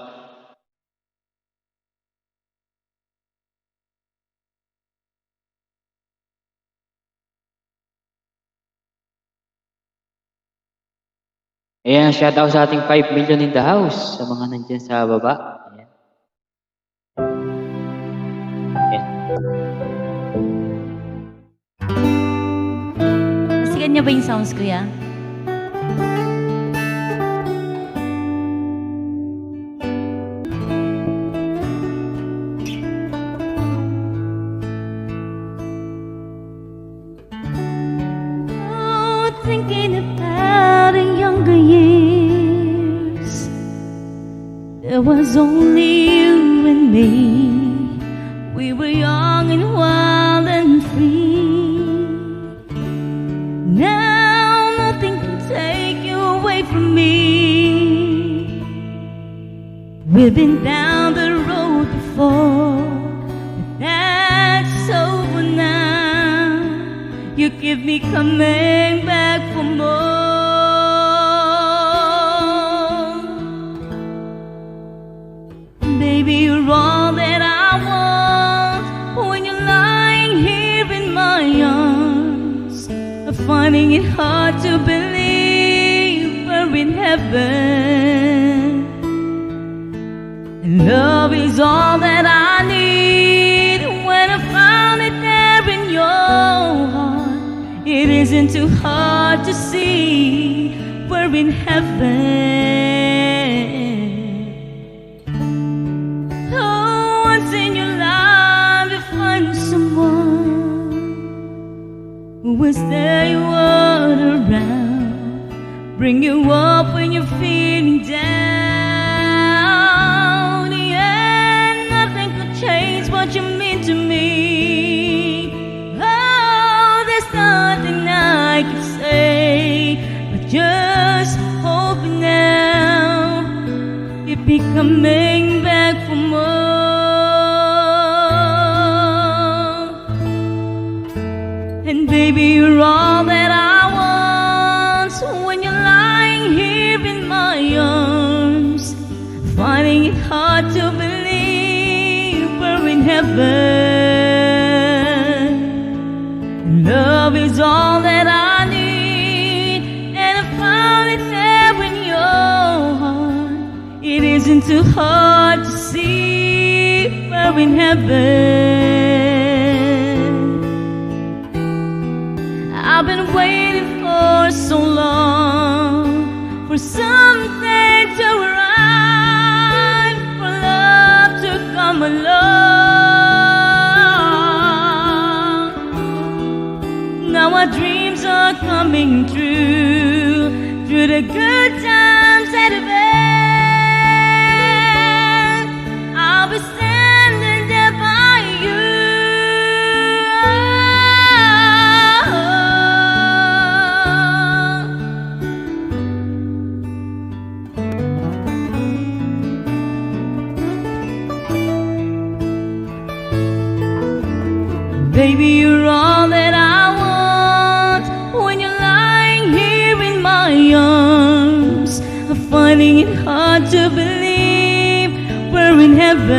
Ayan, shoutout sa ating 5 million in the house. Sa mga nandyan sa baba. Ayan. Ayan. Kanya ba yung sounds, kuya? Oh, thinking about the younger years, there was only you and me. We were young and wild and free. Now nothing can take you away from me. We've been down the road before, but that's over now. You keep me coming back for more. Baby, you're all that I want when you're lying here in my arms. I'm finding it hard to believe we're in heaven. And love is all that I need. When I found it there in your heart, it isn't too hard to see we're in heaven. Oh, once in your life you find someone who will stay you all around, bring you up when you're feeling down. Yeah, nothing could change what you mean to me. Oh, there's nothing I can say, but just hope now you'll be coming back for more. And baby, you're all that I want when you're lying here in my arms, finding it hard to believe we're in heaven. Love is all that I need, and I found it there in your heart. It isn't too hard to see we're in heaven. I've been waiting for so long for something to arrive, for love to come along. Now our dreams are coming true, through the good times and the bad. I'll be standing there by you. Baby, you're all that I want when you're lying here in my arms. I'm finding it hard to believe we're in heaven.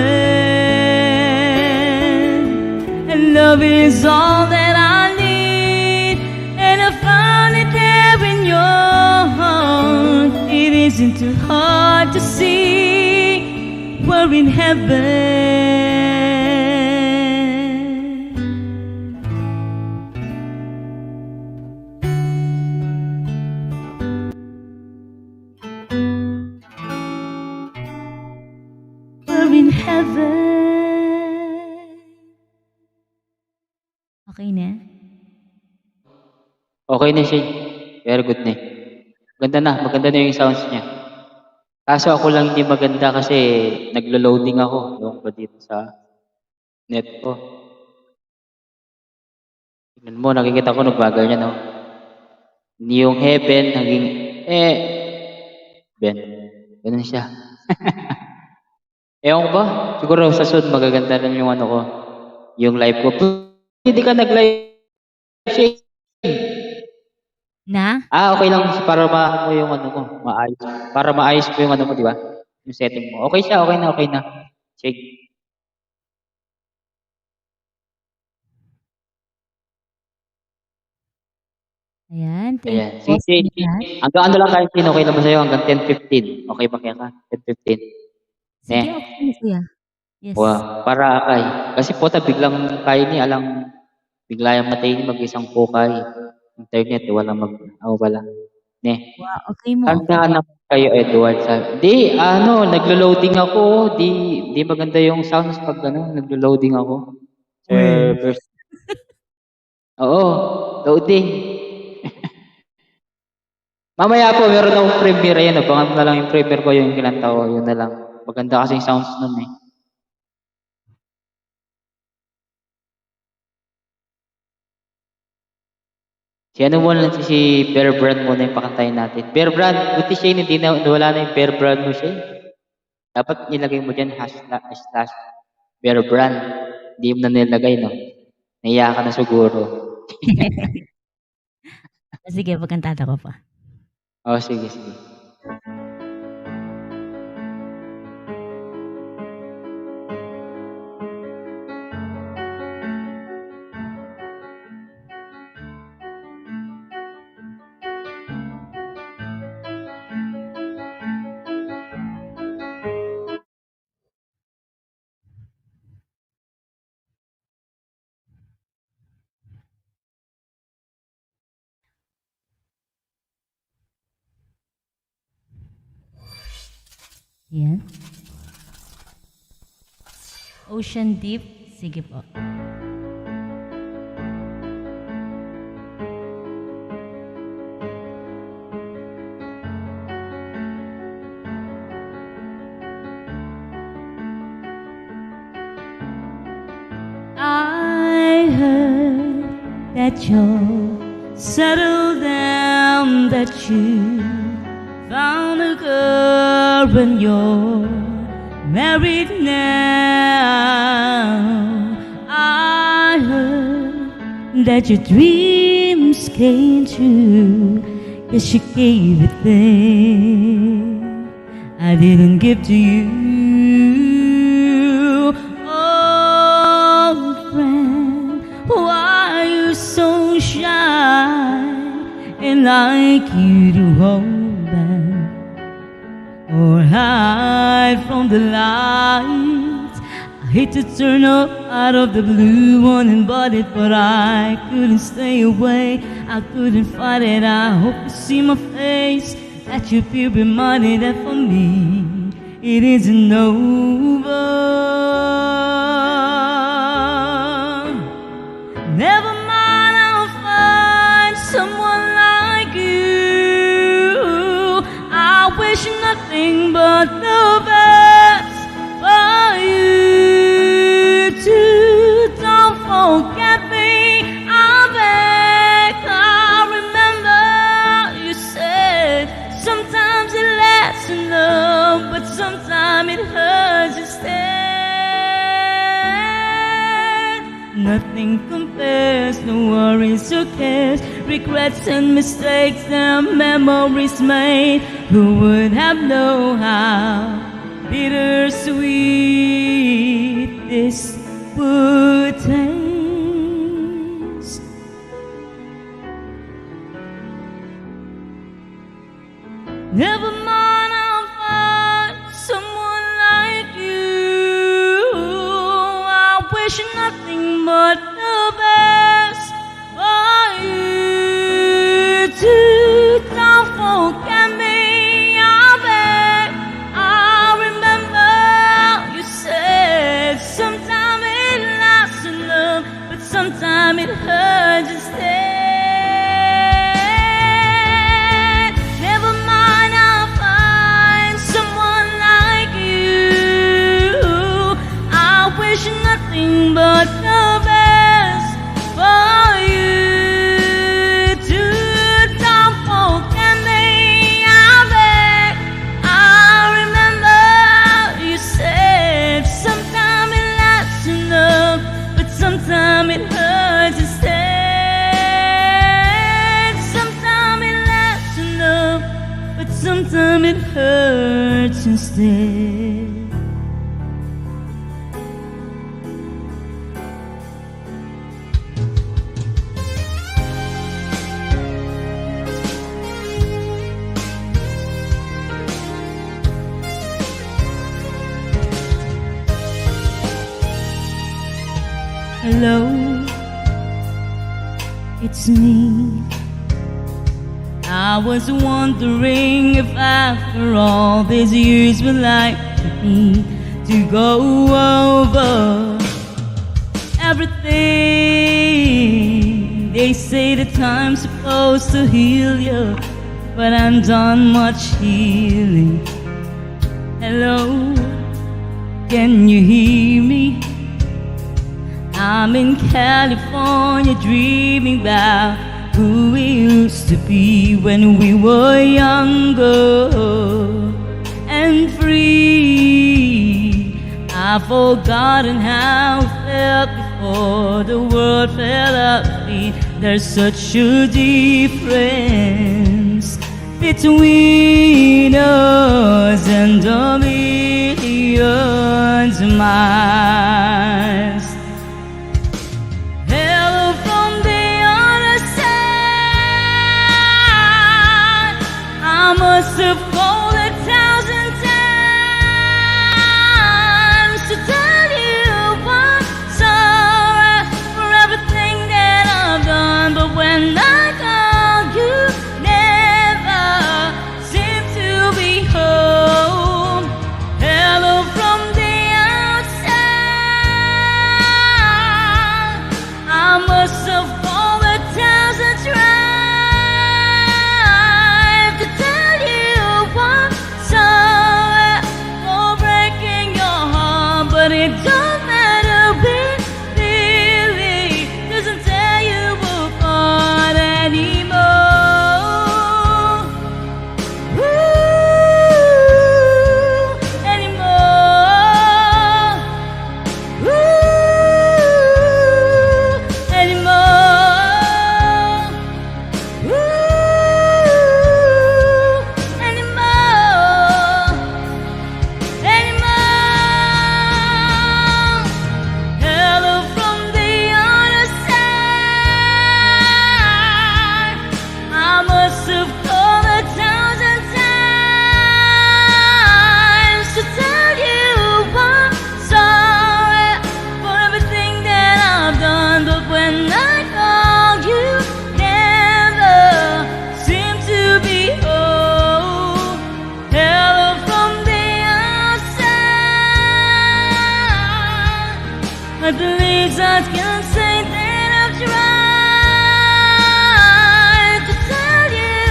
And love is all that I need, and I found it there in your heart. It isn't too hard to see we're in heaven. We're in heaven. Okay na? Okay na siya. Very good na. Maganda na yung sounds niya. Kaso ako lang hindi maganda kasi naglo-loading ako. Yung ba dito sa net ko. Tignan mo, nakikita ko nagbagal niya, no? Yung heaven, naging, ben. Ganun siya. Ewan ko ba? Siguro sa sunod magaganda na yung ano ko. Yung live ko. Hindi ka nag-live siya. Na? Okay lang para mo yung ano ko, maayos. Para maayos mo yung ano mo, di ba? Yung setting mo. Okay siya, okay na. Check. Ayan, Ayan. thank you Sige. po. Hanggang ano lang kahit okay lang ba sa'yo? Hanggang 10:15. Okay ba kaya ka? 10:15. Sige, okay na kuya. Yes. Wow, para kay. Kasi po biglang kaya ni alang bigla yung matay ni mag-isang pukay. internet, walang wala. Ne, Wow, okay mo, okay. kanta naman kayo, Edward. Di, naglo-loading ako. Di maganda yung sounds pag naglo-loading ako. Weh. Servers. Oo, loading. Mamaya po, meron akong premiere. Ayan, abangan mo na lang yung premiere ko, yung kinanta ko. Yun na lang. Maganda kasing sounds nun eh. Si ano muna, si Bear Brand muna yung pakantayin natin. Bear Brand, buti siya hindi na, wala na yung Bear Brand mo siya. Dapat nilagay mo dyan, slash Bear Brand. Hindi mo na nilagay, no? Naiya ka na siguro. Sige, pagkantata ko pa. Oh, sige, sige. Yan. Ocean Deep. Sige po. I heard that you're settled down, that you found a girl and you're married now. I heard that your dreams came true, 'cause you gave a thing I didn't give to you. Oh, friend, why are you so shy and like you to hold back or hide from the light? I hate to turn up out of the blue, wanting but it, but I couldn't stay away. I couldn't fight it. I hope you see my face, that you feel reminded that for me it isn't over. Never mind, I'll find someone like you. I wish nothing but the best for you too. Don't forget me, I beg. I remember you said sometimes it lasts in love, but sometimes it hurts instead. Nothing compares, no worries or cares, regrets and mistakes and memories made. Who would have known how bittersweet this would taste? Never mind, I'll find someone like you. I wish nothing but the best for you too. Don't forget me, I beg. I remember you said sometimes it lasts in love, but sometimes it hurts instead. Never mind, I'll find someone like you. I wish nothing but the best for you too. Don't forget me, I beg. I remember you said sometimes it lasts in love, but sometimes it hurts instead. Sometimes it lasts in love, but sometimes it hurts instead. Hello, it's me. I was wondering if after all these years would like to go over everything. They say that time's supposed to heal you, but I'm done much healing. Hello, can you hear me? I'm in California dreaming about who we used to be when we were younger and free. I've forgotten how it felt before the world fell at feet. There's such a difference between us and a million miles. Hello from the other side. I must have called 1,000 times to tell you I'm sorry for everything that I've done, but when I call you, never seem to be home. Hello from the outside. I must have called 1,000 times to tell you I'm sorry for breaking your heart, but it don't matter, really doesn't tear you apart anymore. Anymore. Anymore. Anymore. Hello from the other side. I must have called 1,000 times to tell you I'm sorry for everything that I've done, but when I call you, never seem to be home. Hello from the outside. At least I can say that I've tried to tell you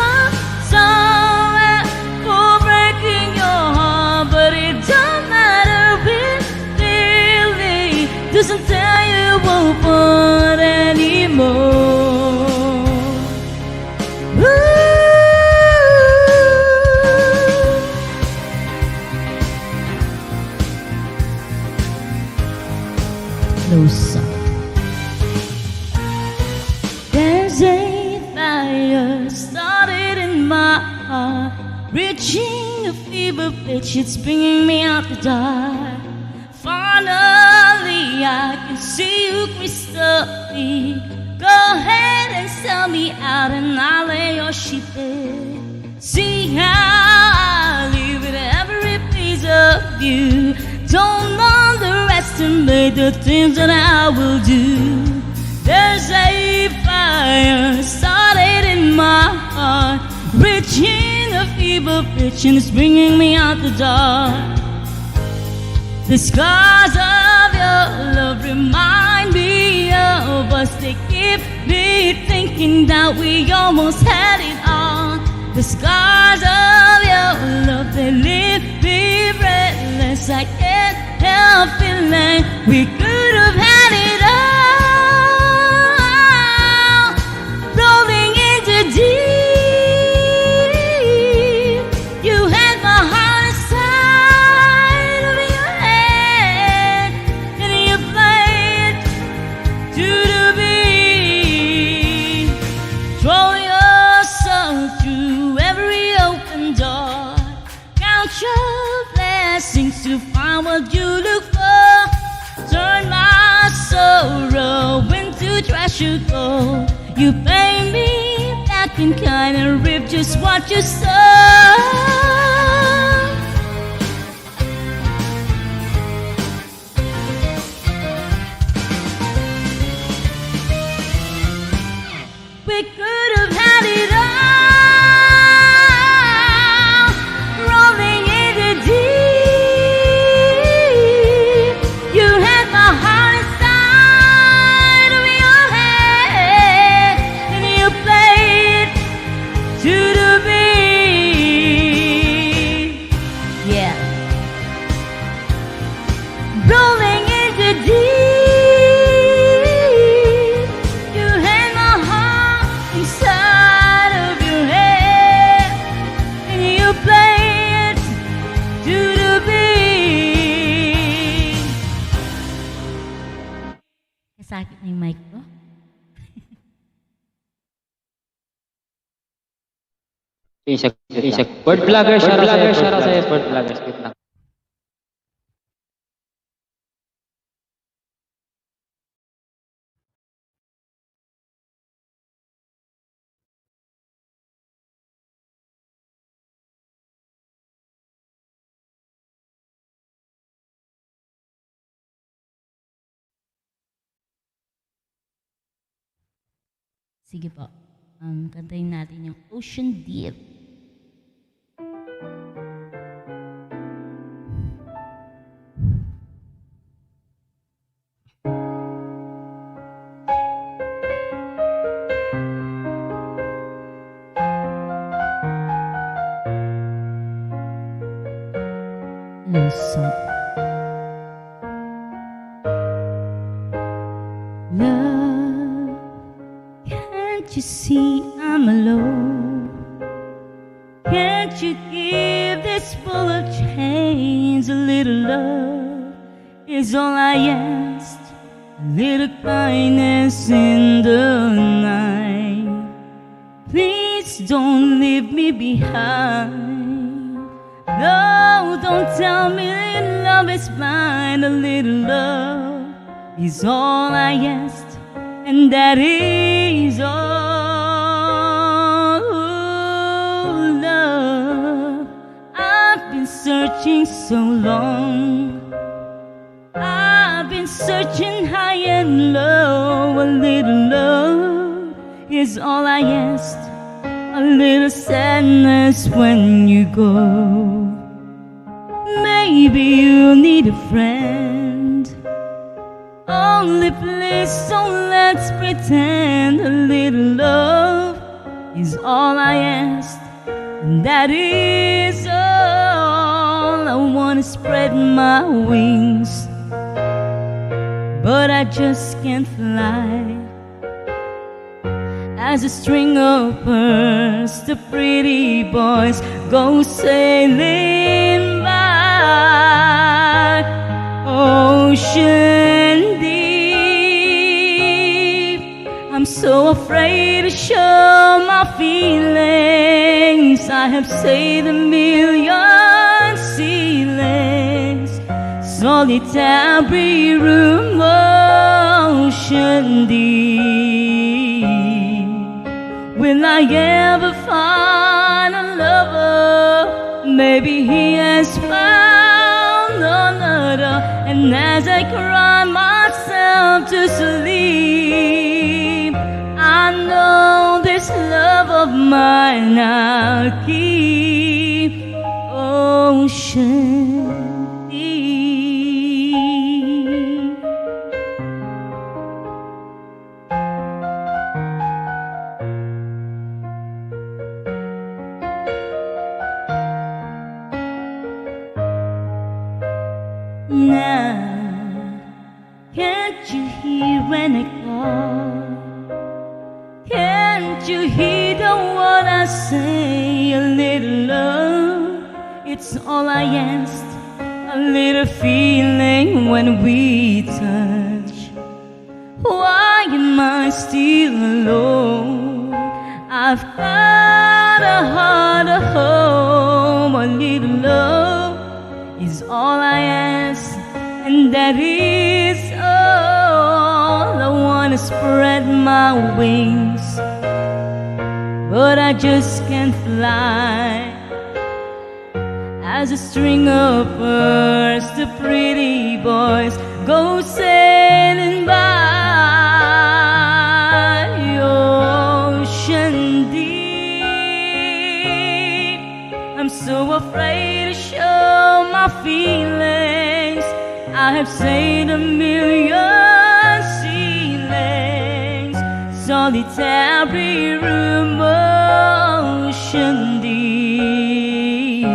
I'm sorry for breaking your heart, but it don't matter, really doesn't tear you apart anymore. Closer. There's a fire started in my heart, reaching a fever pitch, it's bringing me out the dark. Finally, I can see you crystalline. Go ahead and sell me out, and I'll lay your sheep there. See how I live with every piece of you. Don't underestimate the things that I will do. There's a fire started in my heart, reaching a fever pitch, and it's bringing me out the dark. The scars of your love remind me of us. They keep me thinking that we almost had it all. The scars of your love, they leave me breathless. I can't help feeling we could have had it all. Rolling into deep, you had my heart inside of your hand, and you played to the beat. Throw yourself through every open door. Count your blessings to find what you look for. Turn my sorrow into treasure gold. You pay me back in kind and rip just what you sow. We could have had it all. Sumasakit na yung mic ko. Bird vlogger, shout out sa'yo, bird vlogger. Skip lang. Sige po. Kantayin natin yung Ocean Deep. Listen. Love, can't you see I'm alone? Can't you give this full of chains a little love? Is all I ask, a little kindness in the night. Please don't leave me behind. No, don't tell me love is blind. A little love is all I asked, and that is all. Ooh, love, I've been searching so long. I've been searching high and low. A little love is all I asked, a little sadness when you go. Maybe you need a friend. Only please don't let's pretend. A little love is all I asked, and that is all. I wanna spread my wings, but I just can't fly. As a string of pearls, the pretty boys go sailing by. Ocean deep, I'm so afraid to show my feelings. I have said a million ceilings, solitary room, ocean deep. Will I ever find a lover? Maybe he has found another. And as I cry myself to sleep, I know this love of mine I'll keep. Ocean deep. Now, can't you hear when I call? Can't you hear the word I say? A little love, it's all I asked. A little feeling when we touch. Why am I still alone? I've got a heart, a home. A little love is all I ask, and that is all. I wanna spread my wings, but I just can't fly. As a string of pearls, the pretty boys go sailing by. Ocean deep, I'm so afraid to show my feelings. I have said a million ceilings, solitary room, ocean deep.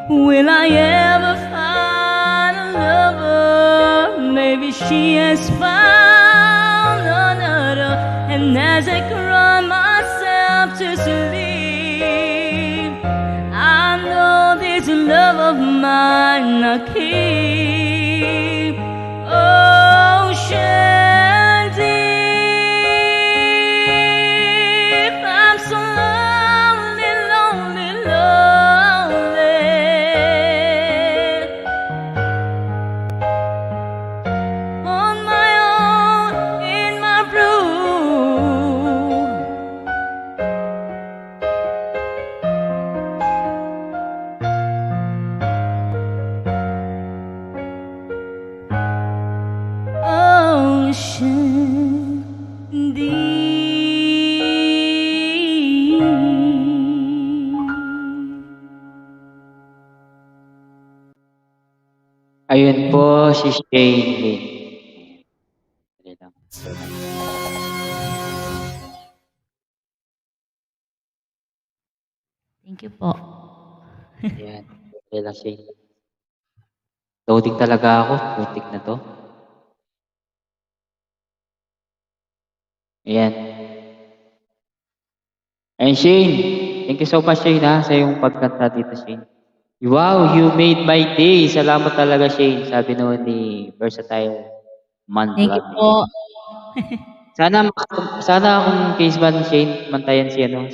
Will I ever find a lover? Maybe she has found another. And as I cry myself to sleep, I know this love of mine I keep. Ocean Ayun Thank, po si Shane Lin. Dali lang. thank you po. Ayan. Dali lang, Shane. Loading talaga ako. Putik na to. Ayan. Ayun, Shane. Thank you so much, Shane, ha, sa iyong pagkanta dito, Shane. Wow, you made my day. Salamat talaga, Shane. Sabi noon ni Versatile Man Thank you Vlog. po. Sana kung case man, Shane, mantayan si ano,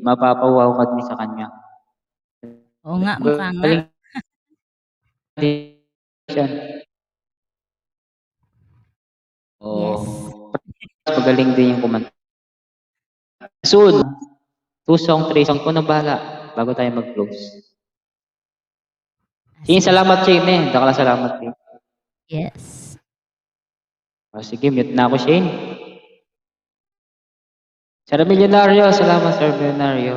mapapawaw ka din sa kanya. Oo nga, mukha nga. Galing din siya. Yes. Oo. Magaling din yung kumanta. Soon, 2 song, 3 song, ikaw na bahala bago tayo mag-close. Shane, Sige. salamat, Shane, eh. Dakala salamat, Shane. Yes. O, sige, mute na ako, Shane. Sir Milyonaryo, salamat, Sir Milyonaryo.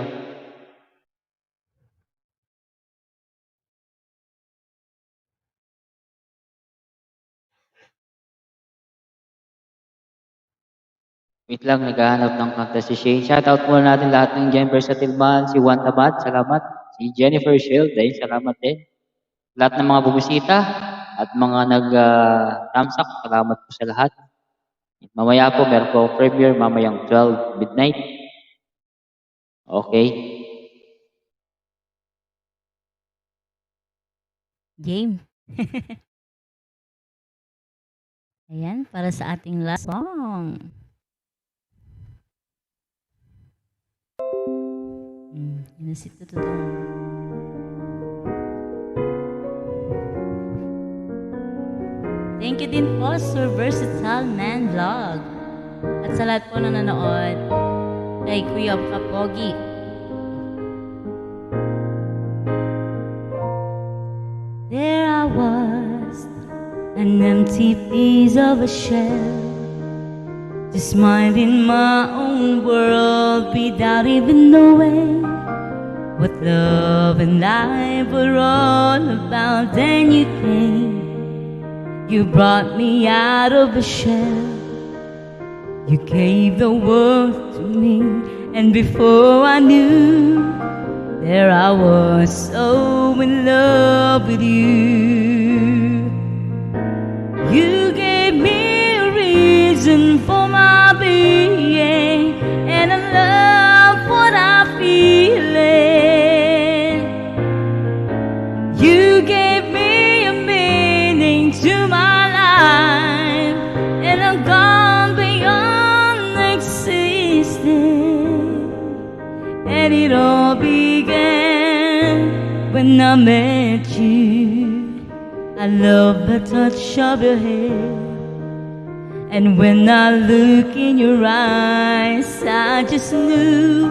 Wait lang, naghahanap ng kanta si Shane. Shoutout muna natin lahat ng dyan. Versatile Man, si Juan Tamad, salamat. Si Jennifer Shield, din, salamat din. Lahat ng mga bumisita at mga nag-tamsak, salamat po sa lahat. Mamaya po, meron po premiere mamayang 12 midnight. Okay. Game. Ayan, para sa ating last song. Inasit ko to. Thank you din po, Sir Versatile Man Vlog. At sa lahat po na nanood, kay Kuya Kapogi. There I was, an empty piece of a shell, just minding my own world without even knowing what love and life were all about. Then you came, you brought me out of a shell, you gave the world to me, and before I knew, there I was so in love with you. You gave me a reason for my being, and I love what I'm feeling. You gave me a meaning to my life, and I'm gone beyond existing. And it all began when I met you. I love the touch of your hair, and when I look in your eyes, I just knew,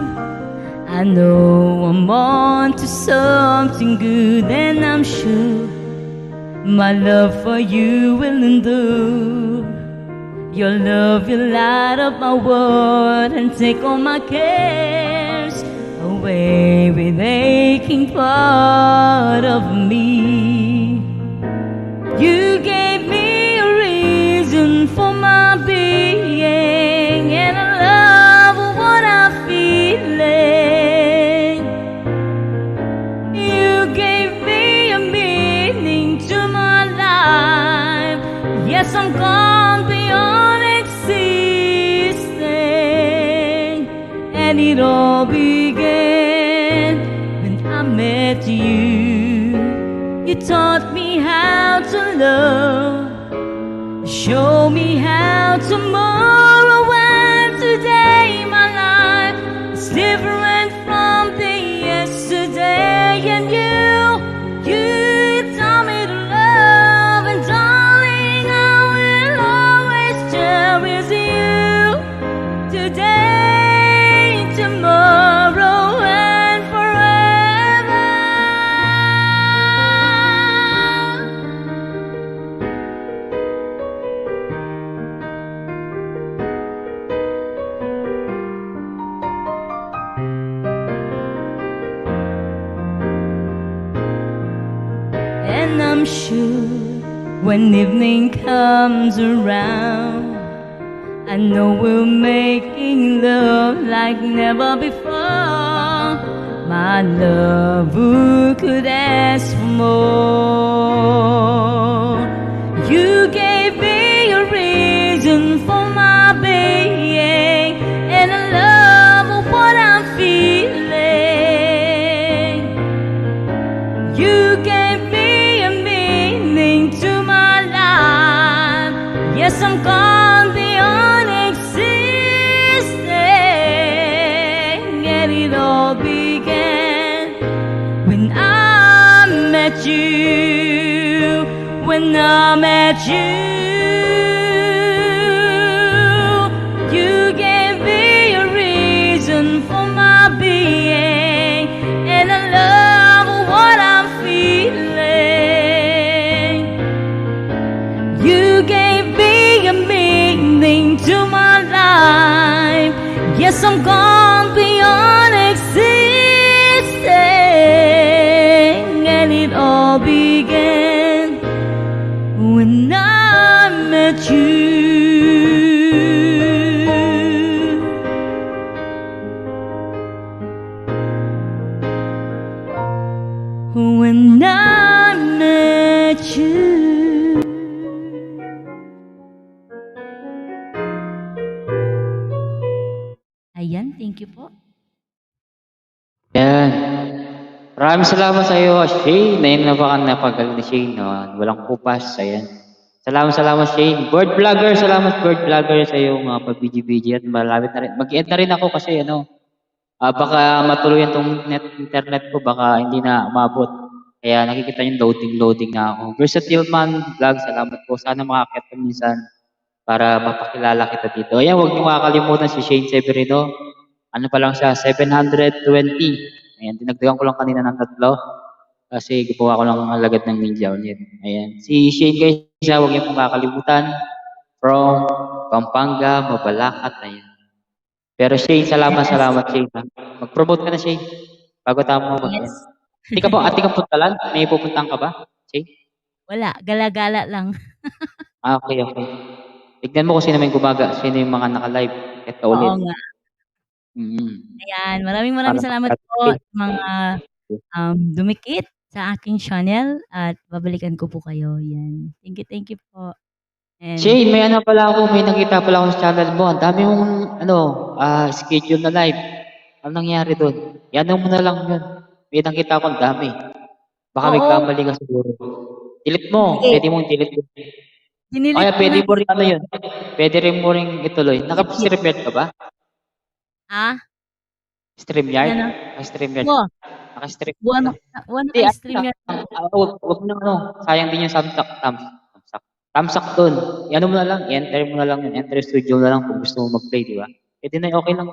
I know I'm on to something good, and I'm sure my love for you will endure. Your love, you light up my world and take all my cares away with aching part of me. You gave me a reason for my being, and I love what I'm feeling. You gave me a meaning to my life. Yes, I'm gone beyond existing, and it all began when I met you. You taught me how to love, show me how tomorrow and today my life is different from the yesterday. And you taught me to love, and darling, I will always cherish you today, tomorrow, and forever. And I'm sure When evening comes around, I know we're making love like never before. My love, who could ask for more? You gave me a reason for my being, and I love what I'm feeling. You gave me a meaning to my life. Yes, I'm gone beyond existing, and it all began when I met you. When I met you, you gave me a reason for my being, and I love what I'm feeling. You gave me a meaning to my life. Yes, I'm gone beyond existing, and it all began when I met you. When I met you. Ayan, thank you po. Yan. Maraming salamat sa iyo, Shane. Ayun, napagaling ni Shane. No? Walang kupas. Ayan. Salamat, Shane. Bird Vlogger, salamat Bird Vlogger sa iyong pag-BG-BG at malapit na rin. Mag-end na rin ako kasi baka matuluyan tong internet ko, baka hindi na umabot. Kaya nakikita yung loading na ako. Versatile Man Vlog, salamat po. Sana makakita ka minsan para mapakilala kita dito. Ayan, huwag niyo makakalimutan si Shane Severino. Ano pa lang siya, 720. Ayan, dinagdagan ko lang kanina ng 3 kasi gumawa ko lang ang alagad ng Ninja ulit. Ayan, si Shane guys, huwag niyo pong kakalimutan. From Pampanga, Mabalacat, ayan. Pero Shane, salamat Shane. Mag-promote ka na Shane. Bago tayo mag-end. Yes. Hindi ka po, ate ka puntalan? May pupuntahan ka ba, Shane? Wala, gala-gala lang. Okay. Tignan mo kung sino may sino yung mga naka-live. Kahit ka ulit. Oo nga. Ayan, maraming Para salamat po makaka- sa mga dumikit sa aking channel at babalikan ko po kayo. Yan. Thank you po. And Shane, may nakita pala ako sa channel mo. Ang dami mong schedule na live. Ano nangyari doon? Yan mo na lang yun. May nakita ko ang dami. Baka may Oo. kamali ka siguro. Delete mo. Hindi. Pwede mong delete yun. dinilit Kaya ko pwede na. mo rin yun. Pwede rin mo rin ituloy. Naka-StreamYard ka ba? Ah? StreamYard? Yan Naka-StreamYard. Buwan. Naka-Stream. Buwan Hindi, stream yan. Huwag mo na sayang din yung thumbsuck doon. Ano mo na lang, enter mo na lang yun. Enter studio na lang kung gusto mo mag-play, di ba? Pwede na, okay lang.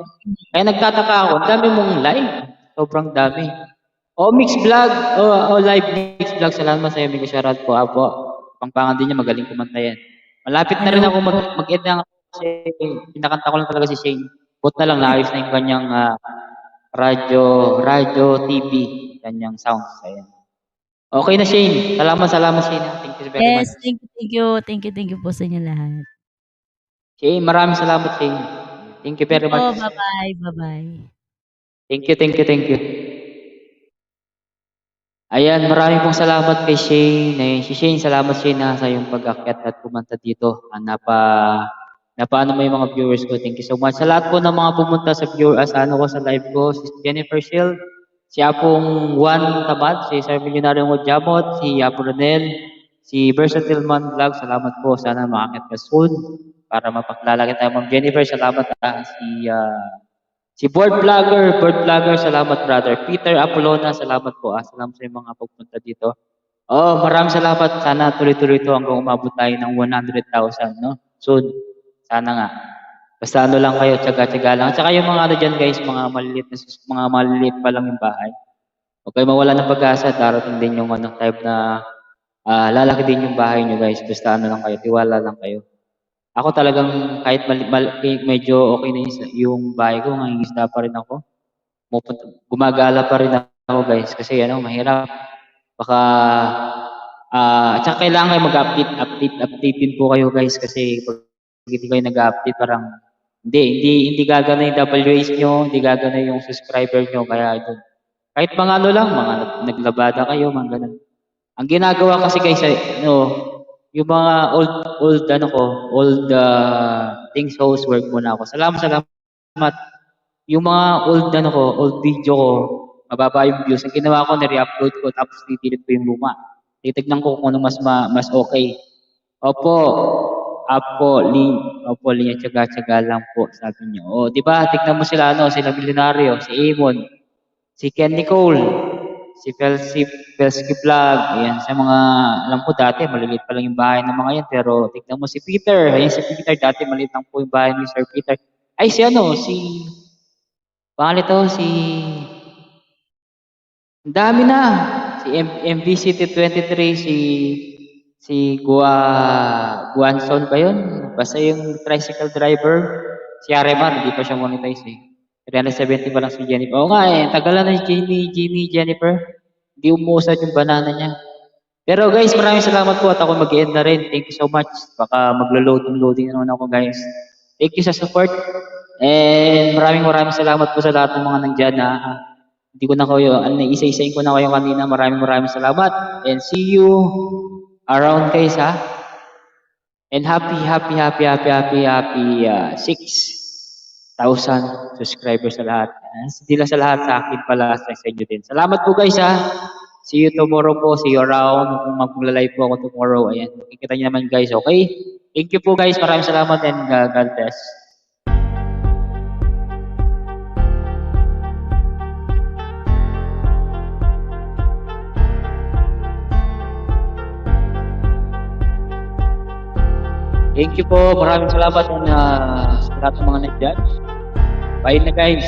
Kaya nagtataka ako, ang dami mong live. Sobrang dami. Mix vlog. Live mix vlog. Salamat sa iyo, Mika. Shoutout po. Apo. Pangpangan din niya, magaling kumanta yan. Malapit na rin ako mag-end na kasi pinakanta ko lang talaga si Shane. Buti na lang, naayos na yung kanyang radio, TV, kanyang sounds. Ayan. Okay na Shane. Salamat Shane. Thank you very much. Yes, thank you po sa inyo lahat. Shane, maraming salamat Shane. Thank you very much. Bye-bye. Thank you. Ayan, maraming pong salamat kay Shane. Si Shane, salamat Shane sa iyong pag-akyat at kumanta dito. Napaano mo yung mga viewers ko. Thank you so much. Sa lahat po ng mga pumunta sa sa live ko, si Jennifer Shield, si Apong Juan Tamad, si Sir Millionario Jamot, si Apo Ronel, si Versatile Man Vlog, salamat po. Sana makakit ka soon para mapakilala kita. Ma'am Jennifer, salamat. Si Bird Vlogger, salamat brother. Peter Apolona, salamat po. Salamat sa mga pagpunta dito. Maraming salamat. Sana tuloy-tuloy ito hanggang umabot tayo ng 100,000, no? Soon. Sana nga. Basta lang kayo, tiyaga-tiyaga lang. At saka yung mga dyan guys, mga maliliit pa lang yung bahay. Huwag kayo mawala ng pag-asa, darating din yung type na lalaki din yung bahay nyo guys. Basta lang kayo, tiwala lang kayo. Ako talagang kahit medyo okay na yung bahay ko, nangingisda pa rin ako. Gumagala pa rin ako guys kasi mahirap. Baka Tsaka kailangan kayo update din po kayo guys kasi pag hindi kayo nag-update parang hindi gagana yung WH nyo, hindi gagana yung subscriber nyo kaya ito. Kahit mga ano lang, mga naglabada kayo, mga ganun. Ang ginagawa kasi guys, yung mga old things host work muna ako. Salamat. Yung mga old video ko, mababa yung views. Ang ginawa ko, nire-upload ko, tapos titilip ko yung luma. Titignan ko kung ano mas okay. Opo, linya tiyaga-tiyaga lang po, sabi niyo. O, di ba, tignan mo sila, sila milyonaryo, si Amon, si Ken Nicole, si Felsky Vlog, ayan, sa mga, alam ko dati, maliliit pa lang yung bahay ng mga yan, pero tignan mo si Peter, ayan si Peter, dati maliit lang po yung bahay ni Sir Peter. Ay, pangalan to, ang dami na, si MVCT23, si Guanson ba yun? Basta yung tricycle driver, si Aremar, hindi pa siya monetize eh. 370 pa lang si Jennifer. Oo nga eh, tagalan na ni Jennifer. Hindi umuusad yung banana niya. Pero guys, maraming salamat po at ako mag-end na rin. Thank you so much. Baka maglo-loading naman ako guys. Thank you sa support. And maraming salamat po sa lahat ng mga nandyan na hindi ko na kayo, isa-isain ko na kayo kanina. Maraming salamat. And see you around guys ha. And happy 6,000 subscribers sa lahat. Hindi lang sa lahat, sa akin pala, sa inyo din. Salamat po guys ha. See you tomorrow po. See you around. Kung magla-live po ako tomorrow. Ayan. Makikita niyo naman guys. Okay? Thank you po guys. Maraming salamat and God bless. Thank you po. Maraming salamat sa lahat ng mga nag-judge. Bye na guys.